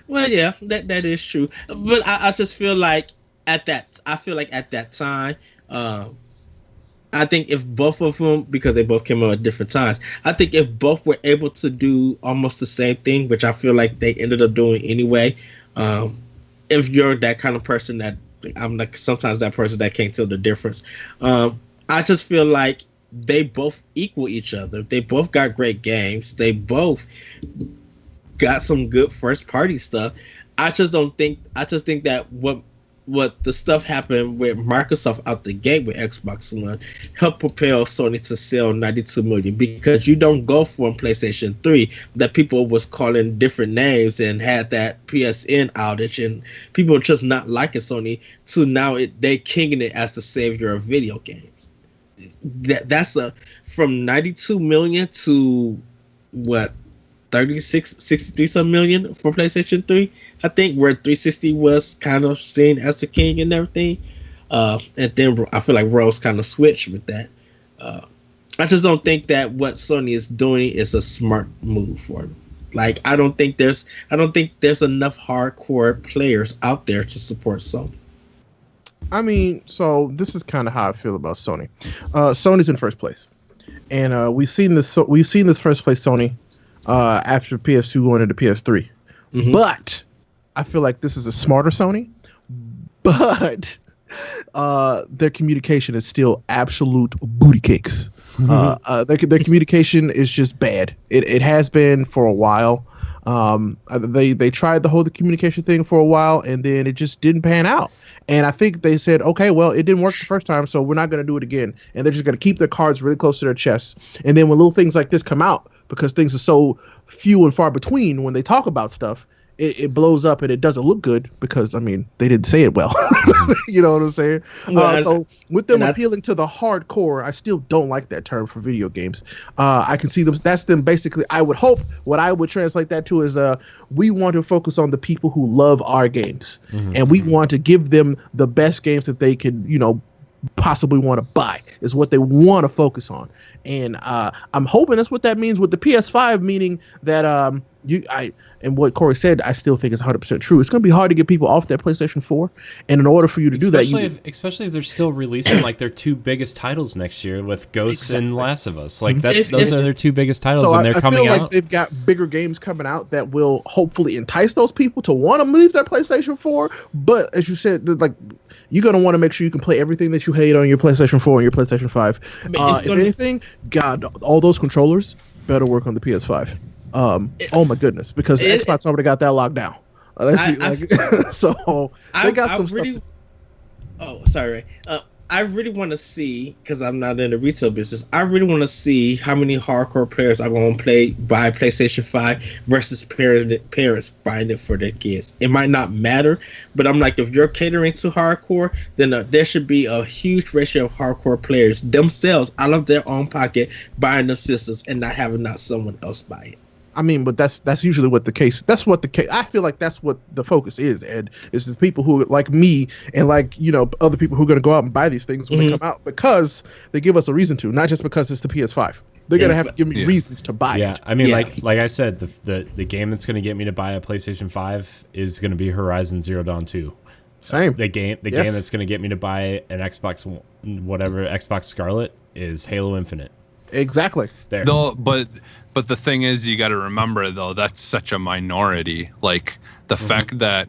Well, yeah, that is true. But I just feel like at that time, I think if both of them, because they both came out at different times, I think if both were able to do almost the same thing, which I feel like they ended up doing anyway, if you're that kind of person that I'm like sometimes that person that can't tell the difference, I just feel like they both equal each other. They both got great games. They both got some good first party stuff. I just think that what the stuff happened with Microsoft out the gate with Xbox One helped propel Sony to sell 92 million, because you don't go from PlayStation 3 that people was calling different names and had that PSN outage and people just not liking Sony to now they kinging it as the savior of video games. That's from 92 million to what? 63 some million for PlayStation 3, I think, where 360 was kind of seen as the king and everything. And then I feel like Rose kind of switched with that. I just don't think that what Sony is doing is a smart move for them. Like, I don't think there's enough hardcore players out there to support Sony. I mean, so this is kind of how I feel about Sony. Sony's in first place, and we've seen this first place Sony after PS2 going into PS3. Mm-hmm. But I feel like this is a smarter Sony, but their communication is still absolute booty cakes. Mm-hmm. Their communication is just bad. It has been for a while. They tried to hold the communication thing for a while, and then it just didn't pan out. And I think they said, okay, well, it didn't work the first time, so we're not going to do it again. And they're just going to keep their cards really close to their chests. And then when little things like this come out, because things are so few and far between when they talk about stuff, it blows up and it doesn't look good because, I mean, they didn't say it well. You know what I'm saying? So with them appealing to the hardcore, I still don't like that term for video games. I can see them. That's them basically. I would hope what I would translate that to is we want to focus on the people who love our games. Mm-hmm. And we want to give them the best games that they could, possibly want to buy is what they want to focus on. And I'm hoping that's what that means with the PS5, meaning that and what Corey said, I still think is 100% true. It's going to be hard to get people off that PlayStation 4, and in order for you to do that, especially if they're still releasing like their 2 biggest titles next year with Ghosts and Last of Us, like those are their 2 biggest titles, so and they're coming out. Like they've got bigger games coming out that will hopefully entice those people to want to leave their PlayStation 4. But as you said, like you're going to want to make sure you can play everything that you hate on your PlayStation 4 and your PlayStation 5. If anything, God, all those controllers better work on the PS5. Oh my goodness, because Xbox already got that locked down. So they got some stuff. Oh, sorry, Ray. I really want to see, because I'm not in the retail business, I really want to see how many hardcore players are going to buy PlayStation 5 versus parents buying it for their kids. It might not matter, but I'm like, if you're catering to hardcore, then there should be a huge ratio of hardcore players themselves out of their own pocket buying them systems and not having someone else buy it. I mean, but that's usually what the case. That's what the case. I feel like that's what the focus is, Ed. Is the people who like me and like other people who are going to go out and buy these things when they come out because they give us a reason to, not just because it's the PS5. They're going to have to give me reasons to buy it. Yeah, I mean, like I said, the game that's going to get me to buy a PlayStation 5 is going to be Horizon Zero Dawn 2. Same. The game that's going to get me to buy an Xbox Scarlet is Halo Infinite. Exactly. There. Though, but the thing is, you got to remember though, that's such a minority. Like the fact that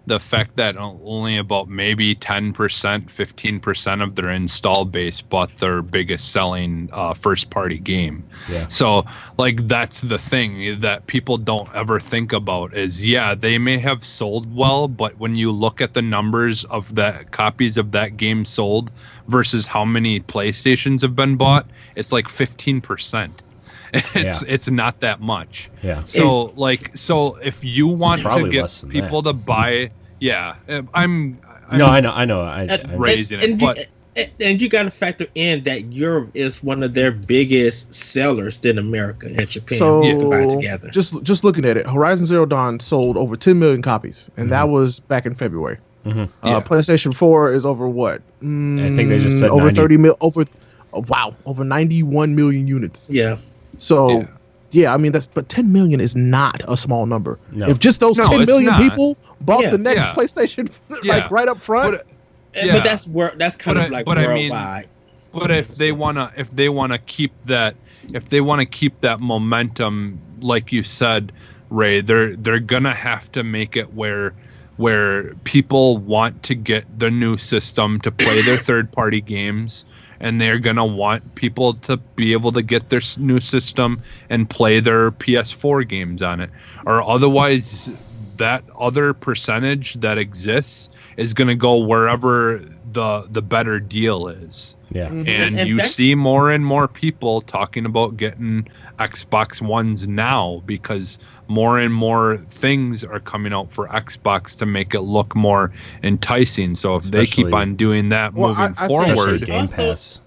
only about maybe 10%, 15% of their install base bought their biggest selling first party game. Yeah. So like that's the thing that people don't ever think about is they may have sold well, but when you look at the numbers of the copies of that game sold versus how many PlayStations have been bought, it's like 15%. It's not that much. Yeah. So if you want to get people to buy, I'm I know. I'm raising it, but and you got to factor in that Europe is one of their biggest sellers than America and Japan. So you can buy it together. Just looking at it, Horizon Zero Dawn sold over 10 million copies, and that was back in February. PlayStation 4 is over what? I think they just said over 90. 30 mil. Over 91 million units. Yeah. So, I mean, but 10 million is not a small number. No. If just those 10 million people bought the next Yeah. PlayStation, like right up front, But that's kind of like worldwide. I mean, but if they wanna keep that momentum, like you said, Ray, they're gonna have to make it where people want to get the new system to play their third party games. And they're going to want people to be able to get their new system and play their PS4 games on it. Or otherwise, that other percentage that exists is going to go wherever the better deal is. Yeah. And you see more and more people talking about getting Xbox Ones now because more and more things are coming out for Xbox to make it look more enticing. So if they keep on doing that moving forward, Game Pass.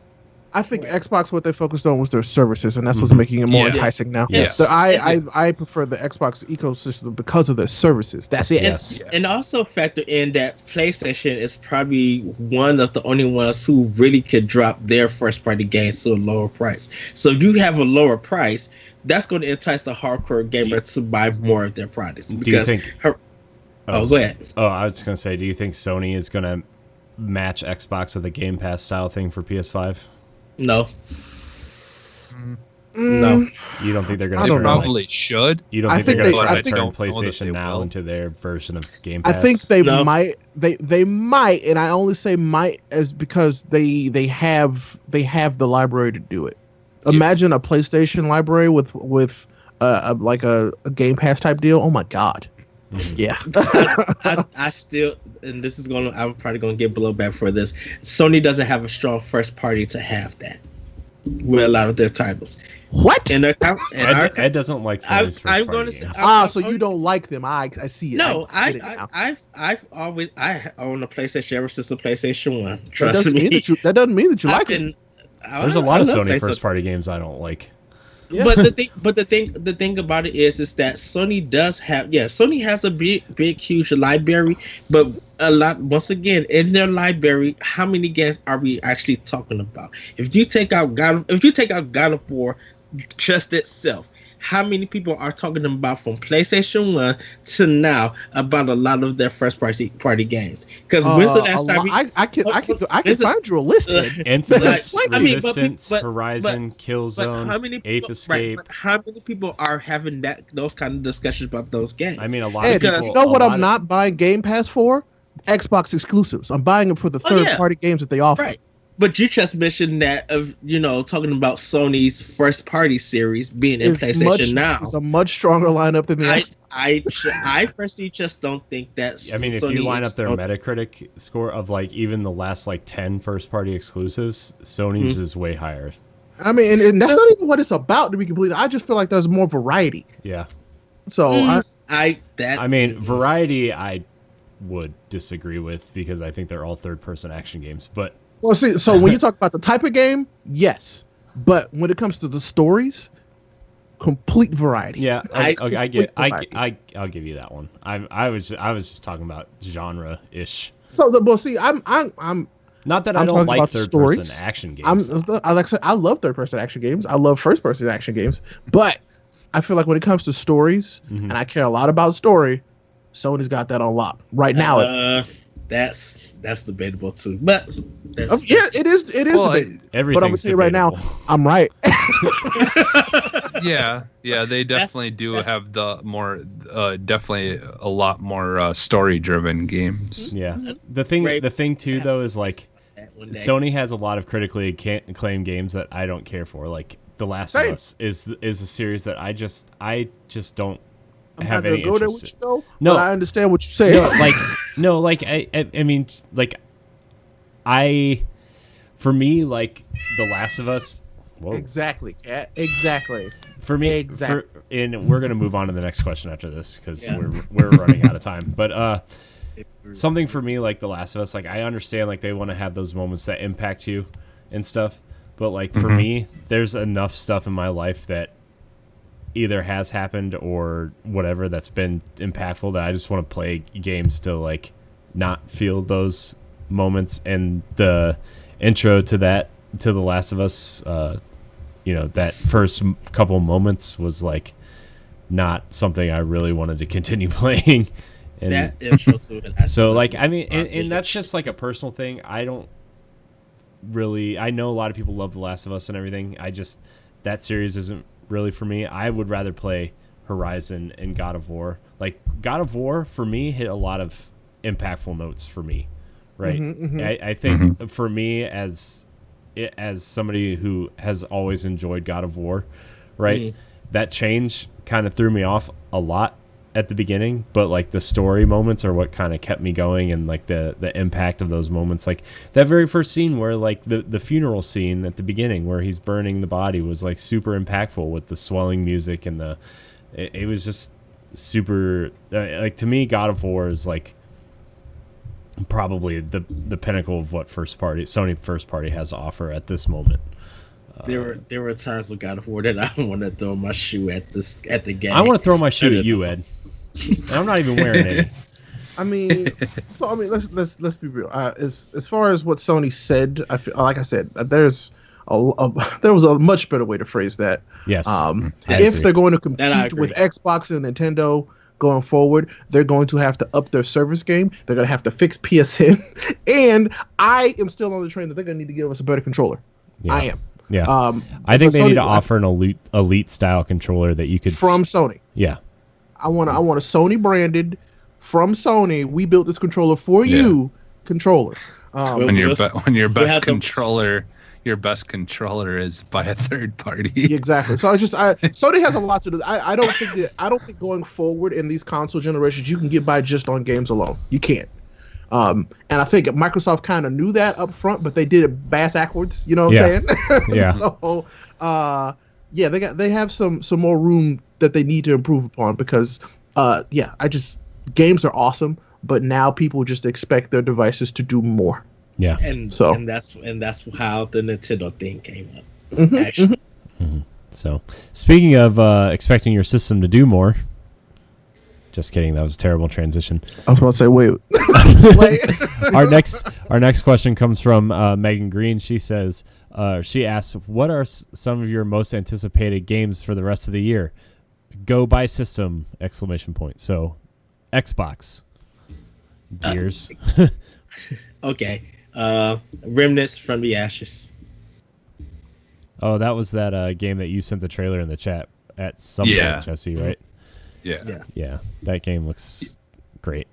I think Xbox, what they focused on was their services, and that's what's making it more enticing now. Yes. So I prefer the Xbox ecosystem because of their services. That's it. Yes. And also factor in that PlayStation is probably one of the only ones who really could drop their first party games to a lower price. So if you have a lower price, that's going to entice the hardcore gamer to buy more of their products. Do you think? Go ahead. Oh, I was going to say, do you think Sony is going to match Xbox with a Game Pass style thing for PS5? No. No. You don't think they're going they to? probably should. You don't think they're going to turn don't PlayStation Now into their version of Game Pass? I think they might. They might, and I only say might as because they have the library to do it. Imagine a PlayStation library with a Game Pass type deal. Oh my God. Yeah. I still, and this is I'm probably gonna get blowback for this. Sony doesn't have a strong first party to have that with a lot of their titles. What? And Ed doesn't like Sony's first party games. So you don't like them? I see it. No, I've always owned a PlayStation ever since the PlayStation 1. Trust me. That doesn't mean that you like it. There's a lot of Sony first party games I don't like. Yeah. But the thing about it is that Sony does have Sony has a big huge library, but a lot once again in their library, how many games are we actually talking about? If you take out God of War just itself, how many people are talking about from PlayStation 1 to now about a lot of their first party games? Because when's the last time I can find you a list. Infamous, Resistance, Horizon, Killzone, Ape Escape. But how many people are having those kind of discussions about those games? I mean, a lot of people. You know what I'm not buying Game Pass for? Xbox exclusives. I'm buying them for the third party games that they offer. Right. But you just mentioned that of talking about Sony's first party series being in PlayStation now. It's a much stronger lineup than the I personally just don't think that's. I mean, if you line up their Metacritic score of like even the last like 10 first party exclusives, Sony's is way higher. I mean, and that's not even what it's about, to be completely. I just feel like there's more variety. Yeah. So variety I would disagree with because I think they're all third person action games. But well, see, so when you talk about the type of game, yes, but when it comes to the stories, complete variety. Yeah, I'll give you that one. I was just talking about genre ish. So I'm not that I don't like third person action games. I love third person action games. I love first person action games, but I feel like when it comes to stories, and I care a lot about story, Sony's got that on lock right now. That's debatable too, but it is debatable. But I'm gonna say right now, I'm right. yeah, they definitely have the more, definitely a lot more story-driven games. Yeah, the thing too though is like Sony has a lot of critically acclaimed games that I don't care for. Like The Last of Us is a series that I just don't. I'm have not any gonna go there interest with you though. No, but I understand what you're saying. I mean, like, for me, like The Last of Us. Whoa. Exactly, Kat. Exactly. For me, and we're gonna move on to the next question after this because we're running out of time. But something for me like The Last of Us, like I understand, like they want to have those moments that impact you and stuff. But like for me, there's enough stuff in my life that either has happened or whatever that's been impactful that I just want to play games to like not feel those moments. And the intro to The Last of Us, that first couple moments was like not something I really wanted to continue playing. And that intro to it. So like, I mean, and that's just like a personal thing. I know a lot of people love The Last of Us and everything. That series isn't really for me. I would rather play Horizon and God of War. Like God of War for me hit a lot of impactful notes for me, right? I think for me as somebody who has always enjoyed God of War, right? That change kind of threw me off a lot at the beginning, but like the story moments are what kind of kept me going, and like the impact of those moments, like that very first scene where like the funeral scene at the beginning where he's burning the body was like super impactful with the swelling music and it was just super like to me God of War is like probably the pinnacle of what Sony first party has to offer at this moment. There were times with God of War that I want to throw my shoe at the game. I want to throw my shoe at you, Ed. And I'm not even wearing any. I mean, let's be real. As far as what Sony said, I feel like I said there was a much better way to phrase that. Yes. If they're going to compete with Xbox and Nintendo going forward, they're going to have to up their service game. They're going to have to fix PSN, and I am still on the train that they're going to need to give us a better controller. Yeah. I am. Yeah. I think they need to offer an elite style controller that you could from Sony. Yeah. I want a Sony branded from Sony. We built this controller for you controller. When your best controller is by a third party. Exactly. So Sony has a lot to do. I don't think going forward in these console generations you can get by just on games alone. You can't. And I think Microsoft kind of knew that up front, but they did it bass backwards. You know what I'm saying? Yeah. So, they have some more room that they need to improve upon because, games are awesome, but now people just expect their devices to do more. Yeah. And that's how the Nintendo thing came up. Actually. So, speaking of expecting your system to do more. Just kidding. That was a terrible transition. I was about to say, wait. Our next question comes from Megan Green. She says, she asks, what are some of your most anticipated games for the rest of the year? Go by system! ! So, Xbox. Gears. Okay. Remnants from the Ashes. Oh, that was that game that you sent the trailer in the chat at some point, Jesse, right? Yeah, that game looks great.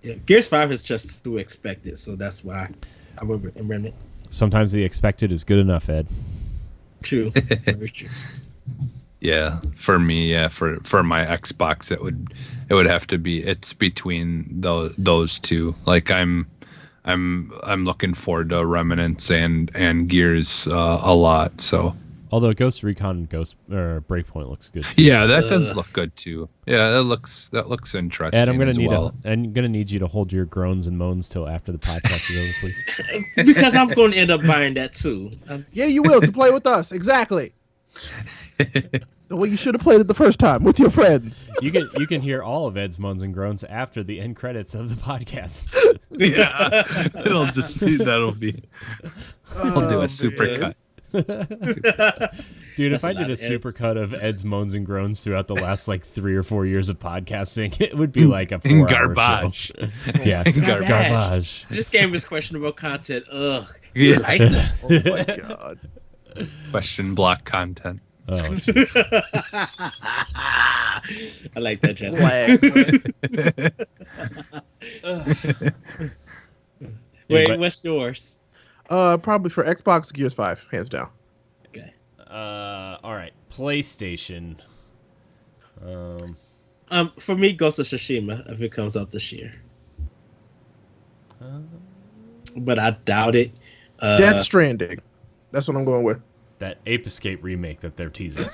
Yeah, Gears 5 is just too expected, so that's why. I will rent it. Sometimes the expected is good enough, Ed. True. Very true. Yeah, for me, for my Xbox, it would have to be. It's between those two. Like I'm looking forward to Remnants and Gears a lot. So. Although Ghost Recon Breakpoint looks good too. Yeah, that does look good too. Yeah, that looks interesting. Ed, I'm gonna as need you to hold your groans and moans till after the podcast is over, please. Because I'm going to end up buying that too. Yeah, you will, to play with us. Exactly. The way you should have played it the first time with your friends. You can hear all of Ed's moans and groans after the end credits of the podcast. Yeah, that'll be. I'll do a super cut. Dude, if I did a supercut of Ed's moans and groans throughout the last like 3 or 4 years of podcasting, it would be like a 4-hour garbage. show. Yeah, garbage. This game is questionable content. Ugh. Yeah. Like that. Oh my god. Question block content. Oh, jeez. I like that, Justin. Wait, what's yours? Probably for Xbox, Gears 5, hands down. Okay. All right, PlayStation. For me, Ghost of Tsushima if it comes out this year. But I doubt it. Death Stranding. That's what I'm going with. That Ape Escape remake that they're teasing.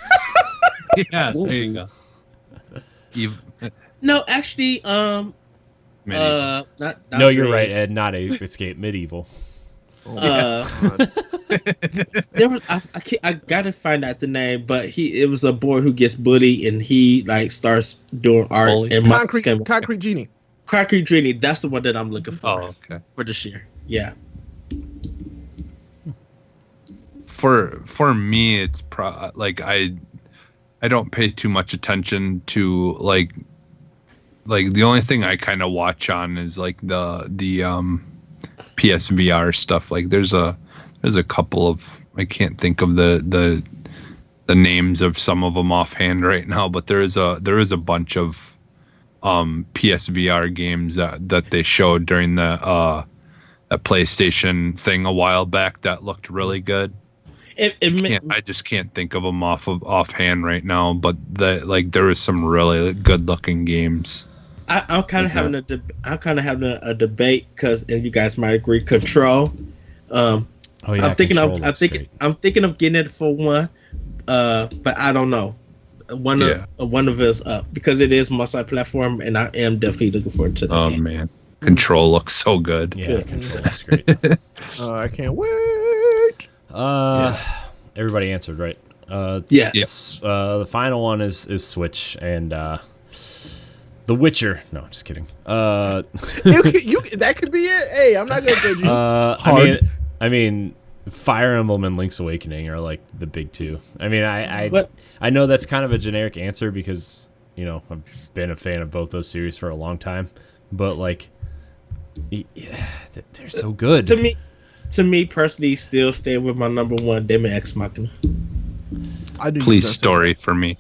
Yeah, there you go. No, actually, Medieval. not No, you're Dreams. right, Ed. Not Ape Escape, Medieval. There was I gotta find out the name, but it was a boy who gets bullied and he like starts doing art and Concrete Genie. Concrete Genie. That's the one that I'm looking for. Oh, okay. For this year, yeah. For me, it's like I don't pay too much attention to like the only thing I kind of watch on is like the PSVR stuff. Like there's a couple of, I can't think of the names of some of them offhand right now, but there is a bunch of PSVR games that they showed during the PlayStation thing a while back that looked really good. I just can't think of them offhand right now, but there was some really good looking games. I'm kind of having a debate because, and you guys might agree, Control. Oh yeah, I'm thinking of getting it for one, but I don't know. One of them's up because it is multi-platform, and I am definitely looking forward to that. Oh man, Control looks so good. Yeah, Control looks great. I can't wait. Everybody answered right. Yes. The final one is Switch and The Witcher. No, I'm just kidding. That could be it. Hey, I'm not gonna judge you. I mean, Fire Emblem and Link's Awakening are like the big two. I mean, I know that's kind of a generic answer because I've been a fan of both those series for a long time, but like, yeah, they're so good. To me personally, still stay with my number one, Demon Ex Machina. Please story for me.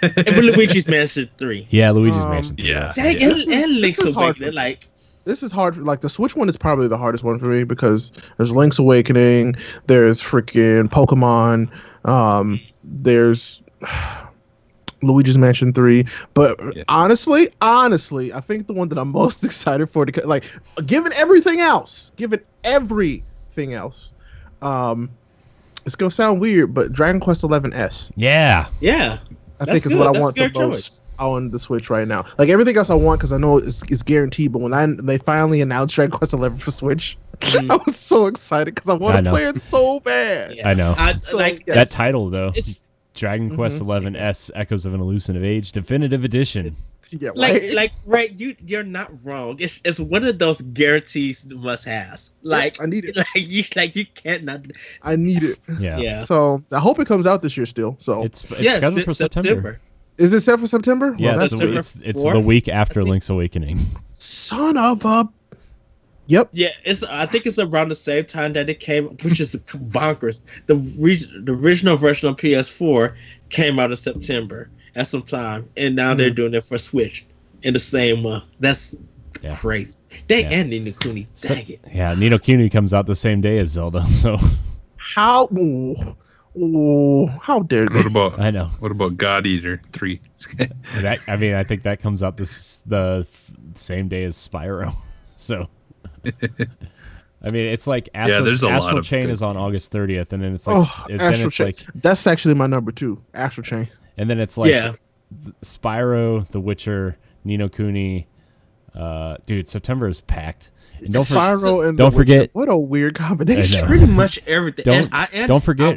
And Luigi's Mansion 3. Yeah, Luigi's Mansion 3. Yeah. And Link's Awakening. This is hard. Like the Switch one is probably the hardest one for me because there's Link's Awakening, there's freaking Pokemon, there's Luigi's Mansion 3. But honestly, I think the one that I'm most excited for to like, given everything else, it's gonna sound weird, but Dragon Quest XI S. Yeah. I think is what I want the most on the Switch right now. Like everything else I want because I know it's guaranteed. But when they finally announced Dragon Quest XI for Switch, I was so excited because I want to play it so bad. I know. That title though. It's Dragon Quest XI S Echoes of an Elusive Age Definitive Edition. Yeah, right. You're not wrong. It's one of those guarantees must has. Like I need it. You can't not. I need it. Yeah. So I hope it comes out this year still. So it's scheduled for September. Is it set for September? Yeah, well, it's the week after Link's Awakening. Son of a. Yep. Yeah, I think it's around the same time that it came, which is bonkers. The original version of PS4 came out in September at some time, and now they're doing it for Switch in the same month. That's Yeah. Crazy. And Nino Kuni. Dang it. Yeah, Ni no Kuni comes out the same day as Zelda, so How? How dare they? I know. What about God Eater 3? I think that comes out the same day as Spyro. So, I mean, it's like Astral Chain is on August 30th, and then it's like Astral Chain. That's actually my number 2, Astral Chain. And then it's like Spyro, The Witcher, Ni no Kuni. Dude, September is packed. And don't forget. What a weird combination. Pretty much everything. Don't forget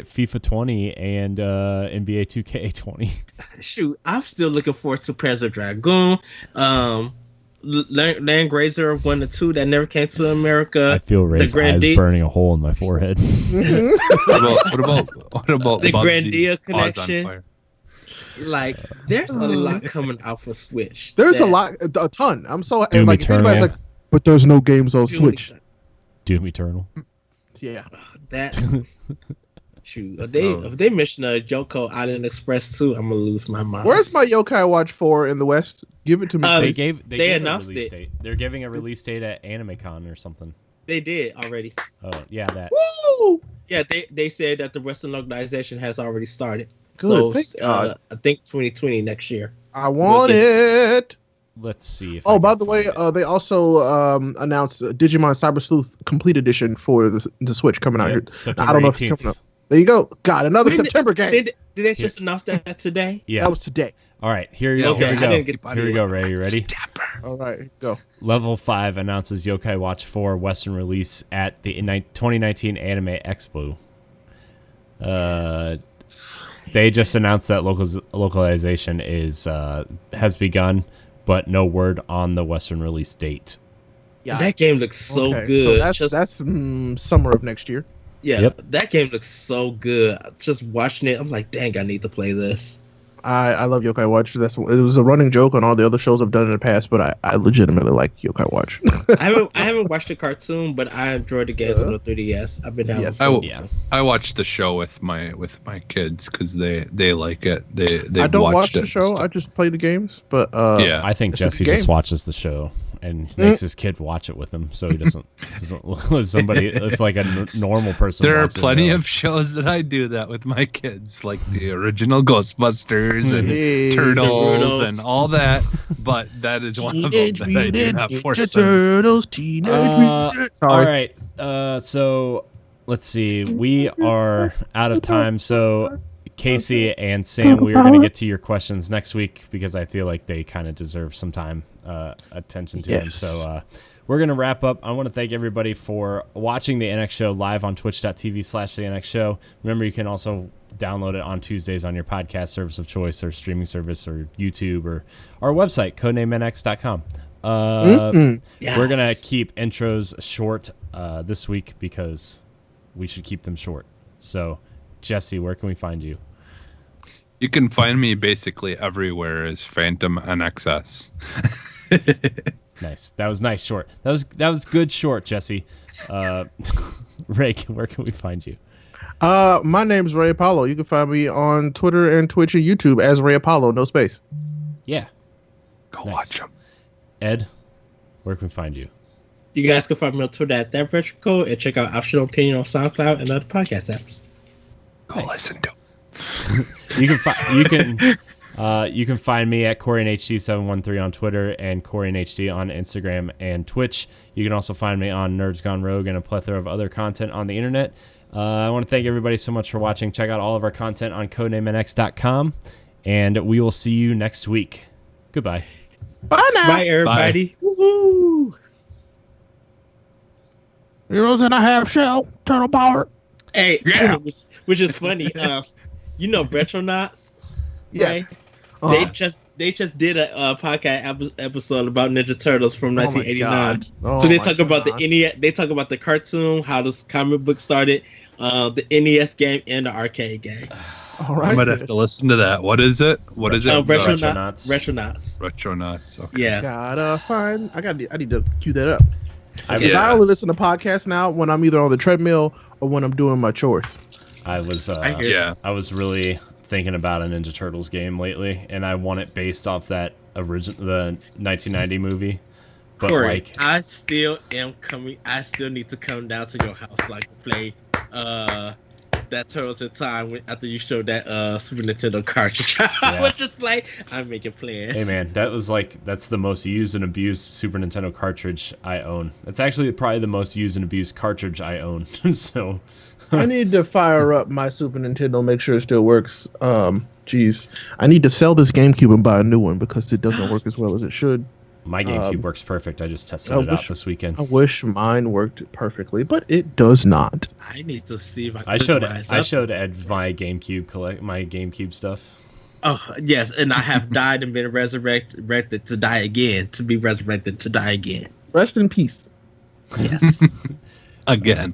FIFA 20 and NBA 2K 20. Shoot, I'm still looking forward to Panzer Dragoon, Land Grazer 1 and 2 that never came to America. I feel Ray's eyes burning a hole in my forehead. What about the Bubsy Grandia Paws on connection? Fire? Like, there's a lot coming out for Switch. There's a ton. I'm so Doom like, if anybody's Eternal. like, but there's no games on Switch. Doom Eternal. Yeah. That. Shoot, if they mention a Yoko Island Express 2, I'm gonna lose my mind. Where's my Yokai Watch 4 in the West? Give it to me. They announced a release it. date. They're giving a release date at AnimeCon or something. They did already. Oh yeah, that. Woo! Yeah, they said that the Western localization has already started. Good. So I think 2020 next year. I want it. Let's see. By the way, they also announced Digimon Cyber Sleuth Complete Edition for the Switch coming out here. September I don't know 18th. if it's coming up. There you go. God, another September game. Did they just announce that today? Yeah, that was today. All right, here we go. Here we go, Ray. You ready? All right, go. Level 5 announces Yokai Watch 4 Western release at the 2019 Anime Expo. They just announced that localization has begun, but no word on the Western release date. Yeah, that game looks so good. So that's summer of next year. Yeah, That game looks so good. Just watching it, I'm like, dang, I need to play this. I love Yokai Watch. It was a running joke on all the other shows I've done in the past, but I legitimately like Yokai Watch. I haven't watched the cartoon, but I enjoyed the games on the 3DS. I've been having fun. I watched the show with my kids because they like it. They I don't watch watched the show. I just play the games. But I think Jesse just watches the show and makes his kid watch it with him, so he doesn't somebody if like a normal person. There are plenty of shows that I do that with my kids, like the original Ghostbusters and Turtles and all that. But that is one of them that I do not force Turtles, Teenage Mutant. All right, so let's see. We are out of time, so Casey and Sam, we are going to get to your questions next week because I feel like they kind of deserve some time, attention to them. So we're going to wrap up. I want to thank everybody for watching the NX Show live on twitch.tv/the NX Show. Remember, you can also download it on Tuesdays on your podcast service of choice or streaming service or YouTube or our website, codenamenx.com. We're going to keep intros short this week because we should keep them short. So, Jesse, where can we find you? You can find me basically everywhere as Phantom NXS. Nice. That was nice short. That was good short, Jesse. Ray, where can we find you? My name's Ray Apollo. You can find me on Twitter and Twitch and YouTube as Ray Apollo, no space. Yeah. Go watch them. Ed, where can we find you? You guys can find me on Twitter at ThatRetroCode and check out Optional Opinion on SoundCloud and other podcast apps. Go listen to. You can find me at CoreyNHD713 on Twitter and CoreyNHD on Instagram and Twitch. You can also find me on Nerds Gone Rogue and a plethora of other content on the internet. I want to thank everybody so much for watching. Check out all of our content on codenamenx.com, and we will see you next week. Goodbye. Bye now. Bye, everybody. Woohoo! Heroes in a half shell, turtle power. Hey, which is funny. Retronauts. Yeah. Right? They just did a podcast episode about Ninja Turtles from 1989. So they talk about the NES. They talk about the cartoon, how this comic book started, the NES game, and the arcade game. All right. I might have to listen to that. What is it? Retronauts. Retronauts. Okay. Yeah. I need to cue that up. I only listen to podcasts now when I'm either on the treadmill or when I'm doing my chores. I was really thinking about a Ninja Turtles game lately, and I want it based off that the 1990 movie. But Corey, like, I still am coming. I still need to come down to your house, like to play that Turtles in Time after you showed that Super Nintendo cartridge. I was just like, I'm making plans. hey man, that's the most used and abused Super Nintendo cartridge I own. It's actually probably the most used and abused cartridge I own. So I need to fire up my Super Nintendo, make sure it still works. Geez, I need to sell this GameCube and buy a new one because it doesn't work as well as it should. my GameCube works perfect. I just tested it out this weekend. I wish mine worked perfectly, but it does not. I need to see if I showed Ed my GameCube stuff. Oh yes, and I have died and been resurrected to die again, to be resurrected to die again. Rest in peace. Yes. Again.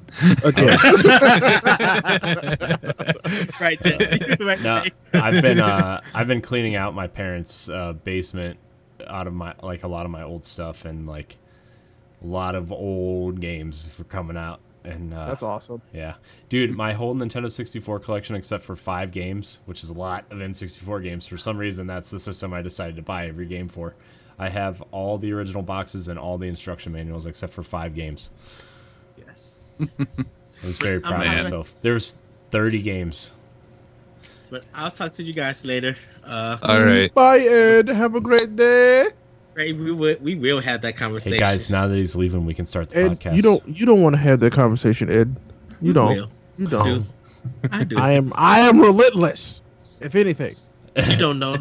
Right, Jesse. Right. No, I've been cleaning out my parents' basement out of my a lot of my old stuff, and like a lot of old games for coming out. And that's awesome. Yeah, dude, my whole Nintendo 64 collection, except for 5 games, which is a lot of N64 games. For some reason, that's the system I decided to buy every game for. I have all the original boxes and all the instruction manuals except for 5 games. Yes. I was very proud of myself. There's 30 games. But I'll talk to you guys later. All right. Bye, Ed. Have a great day. Ray, we will have that conversation. Hey guys, now that he's leaving, we can start the Ed, podcast. you don't want to have that conversation, Ed. You don't. You don't. I do. I am relentless. If anything. You don't know.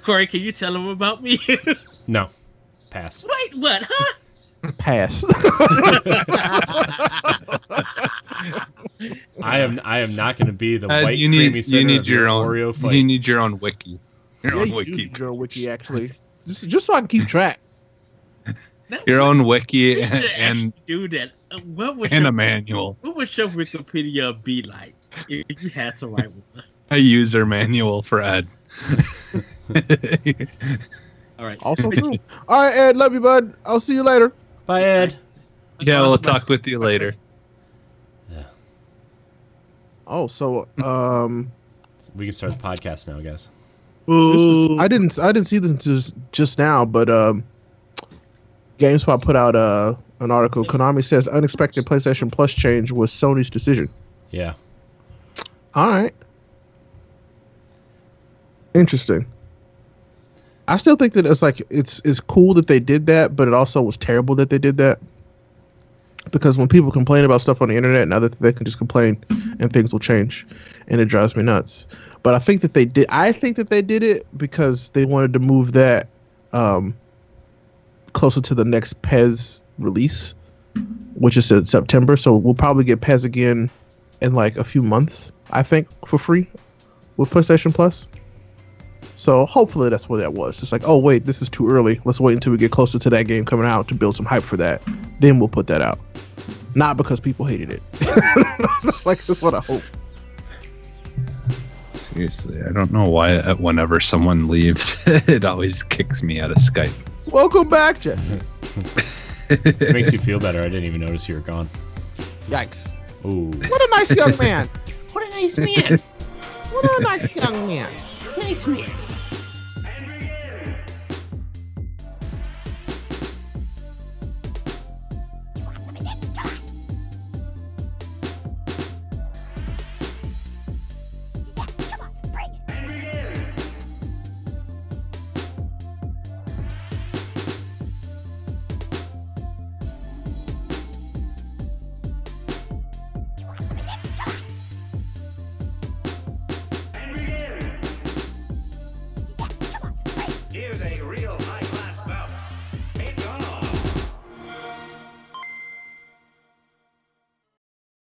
Corey, can you tell him about me? No. Pass. Wait, what? Huh? Pass. I am not going to be the Ed, white you creamy need center of your own Oreo fight. You need your own wiki. Your Yeah, own you wiki. do need your own wiki, actually. Just so I can keep track. Your own wiki You should and actually do that. What would a your, manual. What would your Wikipedia be like if you had to write one? A user manual for Ed. All right. Also true. All right, Ed. Love you, bud. I'll see you later. Bye, Ed. Yeah, we'll talk with you later. Yeah. Oh, so We can start the podcast now, guys. I didn't see this just now, but GameSpot put out an article. Konami says unexpected PlayStation Plus change was Sony's decision. Yeah. All right. Interesting. I still think that it's cool that they did that, but it also was terrible that they did that. Because when people complain about stuff on the internet, now that they can just complain and things will change, and it drives me nuts. But I think that they did. I think that they did it because they wanted to move that closer to the next PES release, which is in September. So we'll probably get PES again in like a few months, I think, for free with PlayStation Plus. So hopefully that's what that was. It's like, oh wait, this is too early. Let's wait until we get closer to that game coming out to build some hype for that. Then we'll put that out. Not because people hated it. Like, that's what I hope. Seriously, I don't know why whenever someone leaves, it always kicks me out of Skype. Welcome back, Jesse. It makes you feel better. I didn't even notice you were gone. Yikes. Ooh. What a nice young man. What a nice man. What a nice young man. Nice man.